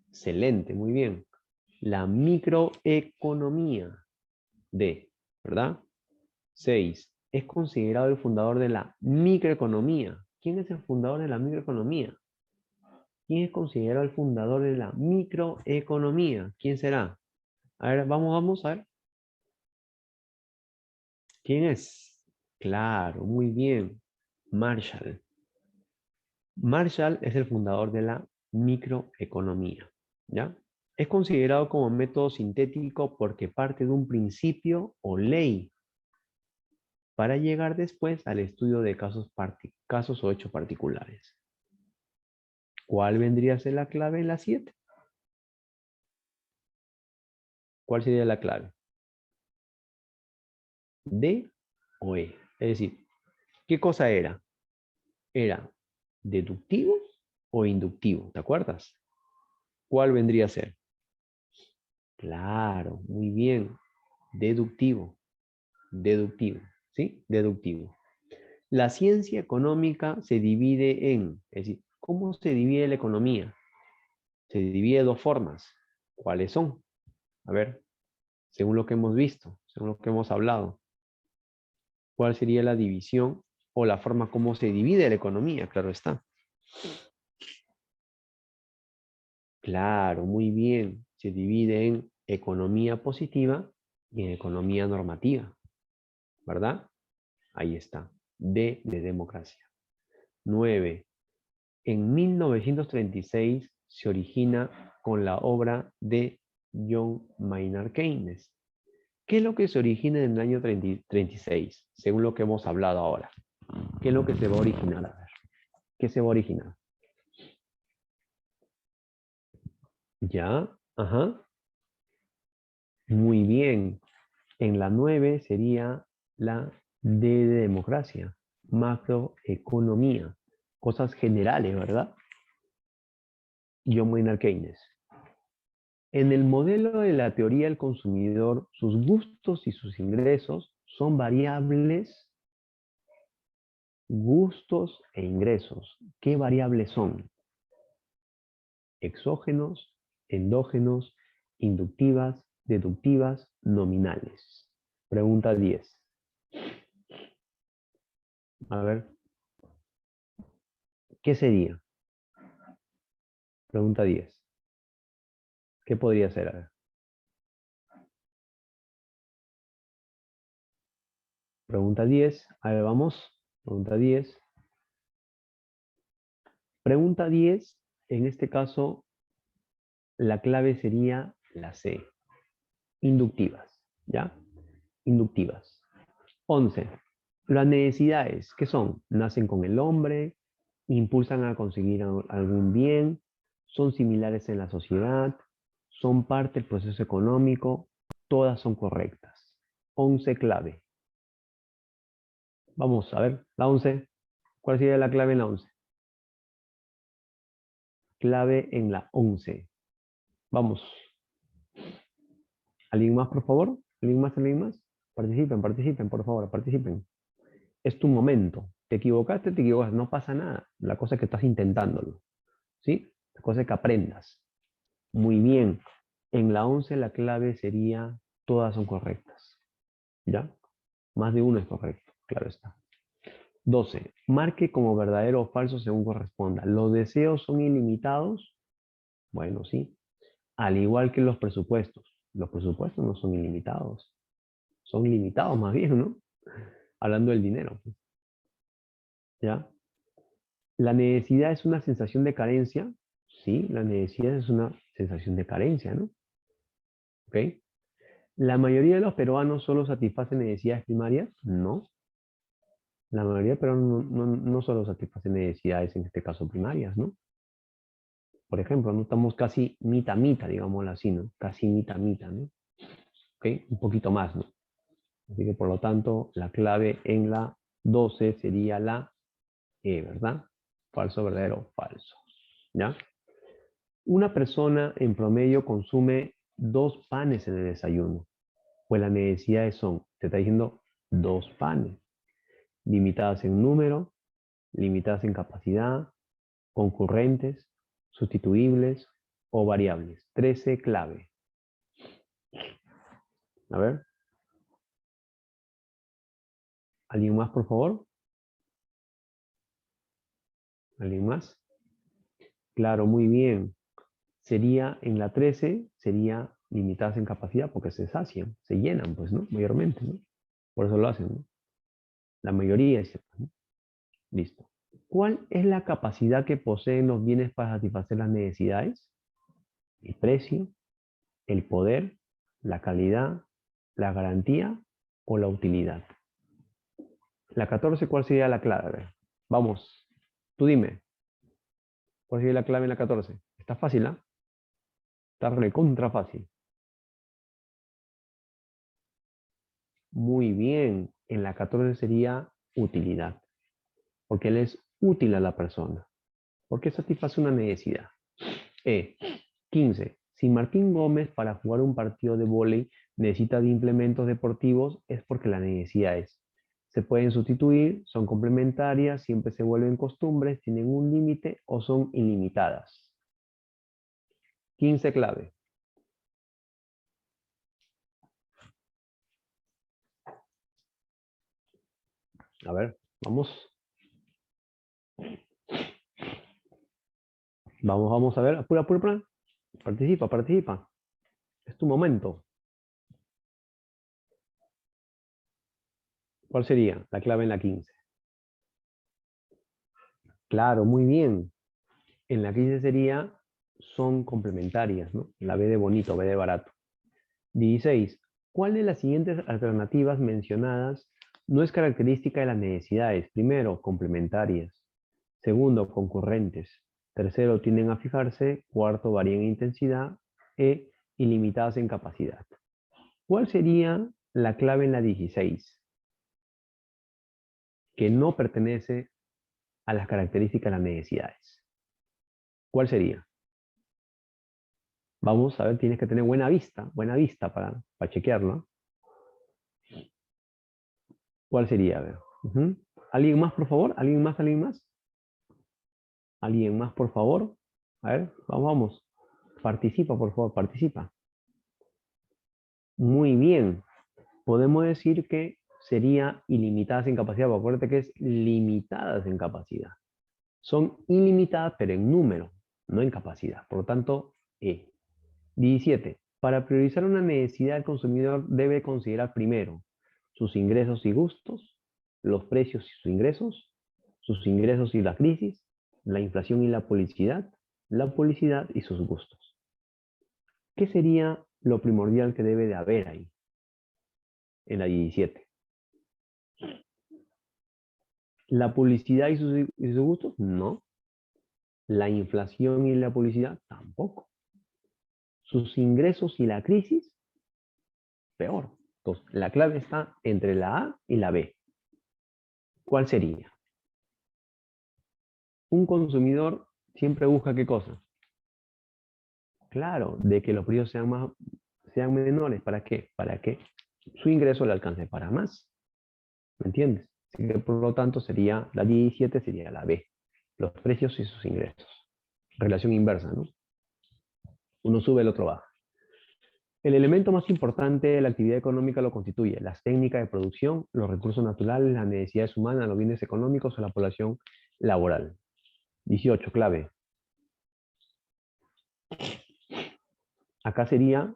Excelente, muy bien. La microeconomía de, ¿verdad? 6. Es considerado el fundador de la microeconomía. ¿Quién es el fundador de la microeconomía? ¿Quién es considerado el fundador de la microeconomía? ¿Quién será? A ver, vamos a ver. ¿Quién es? Claro, muy bien. Marshall. Marshall es el fundador de la microeconomía, ¿ya? Es considerado como método sintético porque parte de un principio o ley para llegar después al estudio de casos o hechos particulares. ¿Cuál vendría a ser la clave en la 7? ¿Cuál sería la clave? ¿D o E? Es decir, ¿qué cosa era? ¿Era deductivo o inductivo? ¿Te acuerdas? ¿Cuál vendría a ser? Claro, muy bien. Deductivo. Deductivo. ¿Sí? Deductivo. La ciencia económica se divide en, es decir, ¿cómo se divide la economía? Se divide de dos formas. ¿Cuáles son? A ver, según lo que hemos visto, según lo que hemos hablado. ¿Cuál sería la división o la forma como se divide la economía? Claro está. Claro, muy bien. Se divide en economía positiva y en economía normativa, ¿verdad? Ahí está. D de democracia. 9. En 1936 se origina con la obra de John Maynard Keynes. ¿Qué es lo que se origina en el año 36, según lo que hemos hablado ahora? ¿Qué es lo que se va a originar? A ver, ¿qué se va a originar? ¿Ya? Ajá. Muy bien. En la 9 sería la D de democracia, macroeconomía, cosas generales, ¿verdad? John Maynard Keynes. En el modelo de la teoría del consumidor, sus gustos y sus ingresos son variables, gustos e ingresos. ¿Qué variables son? Exógenos, endógenos, inductivas, deductivas, nominales. Pregunta 10. A ver, ¿qué sería? Pregunta 10. ¿Qué podría ser? A ver. Pregunta 10. A ver, vamos. Pregunta 10. Pregunta 10. En este caso, la clave sería la C. Inductivas. ¿Ya? Inductivas. 11. Las necesidades, ¿qué son? Nacen con el hombre, impulsan a conseguir algún bien, son similares en la sociedad, son parte del proceso económico, todas son correctas. 11 clave. Vamos a ver, la 11. ¿Cuál sería la clave en la 11? Clave en la 11. Vamos. ¿Alguien más, por favor? ¿Alguien más? ¿Alguien más? Participen, participen, por favor, participen. Es tu momento. Te equivocaste, te equivocas, no pasa nada. La cosa es que estás intentándolo. ¿Sí? La cosa es que aprendas. Muy bien. En la 11 la clave sería todas son correctas. ¿Ya? Más de uno es correcto. Claro está. 12. Marque como verdadero o falso según corresponda. ¿Los deseos son ilimitados? Bueno, sí. Al igual que los presupuestos. Los presupuestos no son ilimitados. Son limitados más bien, ¿no? Hablando del dinero. ¿Ya? ¿La necesidad es una sensación de carencia? Sí, la necesidad es una sensación de carencia, ¿no? ¿Ok? ¿La mayoría de los peruanos solo satisfacen necesidades primarias? No. La mayoría de peruanos no solo satisfacen necesidades, en este caso primarias, ¿no? Por ejemplo, no estamos casi mitad, digámoslo así, ¿no? Casi mitad, ¿no? ¿Ok? Un poquito más, ¿no? Así que, por lo tanto, la clave en la 12 sería la E, ¿verdad? Falso, verdadero, falso. ¿Ya? Una persona en promedio consume 2 panes en el desayuno. Pues las necesidades son, te está diciendo, 2 panes. Limitadas en número, limitadas en capacidad, concurrentes, sustituibles o variables. 13 clave. A ver, ¿alguien más, por favor? ¿Alguien más? Claro, muy bien. Sería en la 13, sería limitadas en capacidad porque se sacian, se llenan, pues, ¿no? Mayormente, ¿no? Por eso lo hacen, ¿no? La mayoría es cierto, ¿no? Listo. ¿Cuál es la capacidad que poseen los bienes para satisfacer las necesidades? El precio, el poder, la calidad, la garantía o la utilidad. La 14, ¿cuál sería la clave? A ver, vamos, tú dime, ¿cuál sería la clave en la 14? Está fácil, ¿ah? Está recontra fácil. Muy bien, en la 14 sería utilidad, porque él es útil a la persona, porque satisface una necesidad. 15. Si Martín Gómez para jugar un partido de vóley necesita de implementos deportivos, es porque la necesidad es se pueden sustituir, son complementarias, siempre se vuelven costumbres, tienen un límite o son ilimitadas. 15 clave. A ver, vamos. Vamos a ver. Apura. Participa. Es tu momento. ¿Cuál sería la clave en la 15? Claro, muy bien. En la 15 sería, son complementarias, ¿no? La B de bonito, B de barato. 16. ¿Cuál de las siguientes alternativas mencionadas no es característica de las necesidades? Primero, complementarias. Segundo, concurrentes. Tercero, tienden a fijarse. Cuarto, varían en intensidad. E, ilimitadas en capacidad. ¿Cuál sería la clave en la 16? Que no pertenece a las características de las necesidades. ¿Cuál sería? Vamos a ver, tienes que tener buena vista para chequearlo. ¿Cuál sería? A ver. ¿Alguien más, por favor? ¿Alguien más? ¿Alguien más, por favor? A ver, vamos. Participa, por favor, participa. Muy bien. Podemos decir que sería ilimitadas en capacidad. Acuérdate que es limitadas en capacidad. Son ilimitadas, pero en número, no en capacidad. Por lo tanto, E. 17. Para priorizar una necesidad, el consumidor debe considerar primero sus ingresos y gustos, los precios y sus ingresos y la crisis, la inflación y la publicidad y sus gustos. ¿Qué sería lo primordial que debe de haber ahí? En la 17. ¿La publicidad y sus gustos? No. La inflación y la publicidad tampoco. Sus ingresos y la crisis, peor. Entonces, la clave está entre la A y la B. ¿Cuál sería? Un consumidor siempre busca ¿qué cosa? Claro, de que los precios sean menores. ¿Para qué? Para que su ingreso le alcance para más. ¿Me entiendes? Así que, por lo tanto, sería la 17 sería la B. Los precios y sus ingresos. Relación inversa, ¿no? Uno sube, el otro baja. El elemento más importante de la actividad económica lo constituye las técnicas de producción, los recursos naturales, las necesidades humanas, los bienes económicos o la población laboral. 18, clave. Acá sería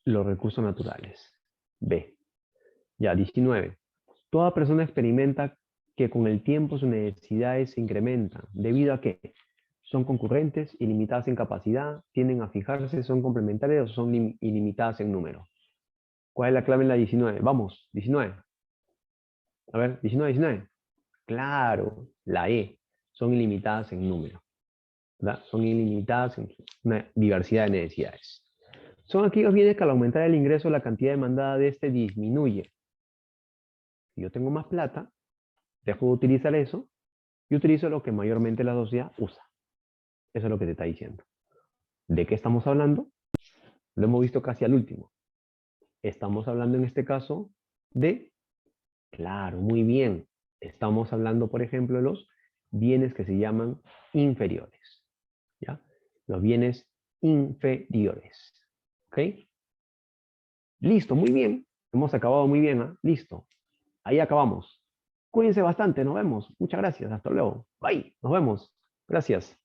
los recursos naturales. B. Ya, 19. Toda persona experimenta que con el tiempo sus necesidades se incrementan. ¿Debido a qué? Son concurrentes, ilimitadas en capacidad, tienden a fijarse, son complementarias o son ilimitadas en número. ¿Cuál es la clave en la 19? Vamos, 19. A ver, 19. Claro, la E. Son ilimitadas en número. ¿Verdad? Son ilimitadas en una diversidad de necesidades. Son aquellos bienes que al aumentar el ingreso, la cantidad demandada de este disminuye. Si yo tengo más plata, dejo de utilizar eso y utilizo lo que mayormente la sociedad usa. Eso es lo que te está diciendo. ¿De qué estamos hablando? Lo hemos visto casi al último. Estamos hablando en este caso de, claro, muy bien. Estamos hablando, por ejemplo, de los bienes que se llaman inferiores. ¿Ya? Los bienes inferiores. ¿Ok? Listo, muy bien. Hemos acabado muy bien, ¿eh? Listo. Ahí acabamos. Cuídense bastante, nos vemos. Muchas gracias, hasta luego. Bye, nos vemos. Gracias.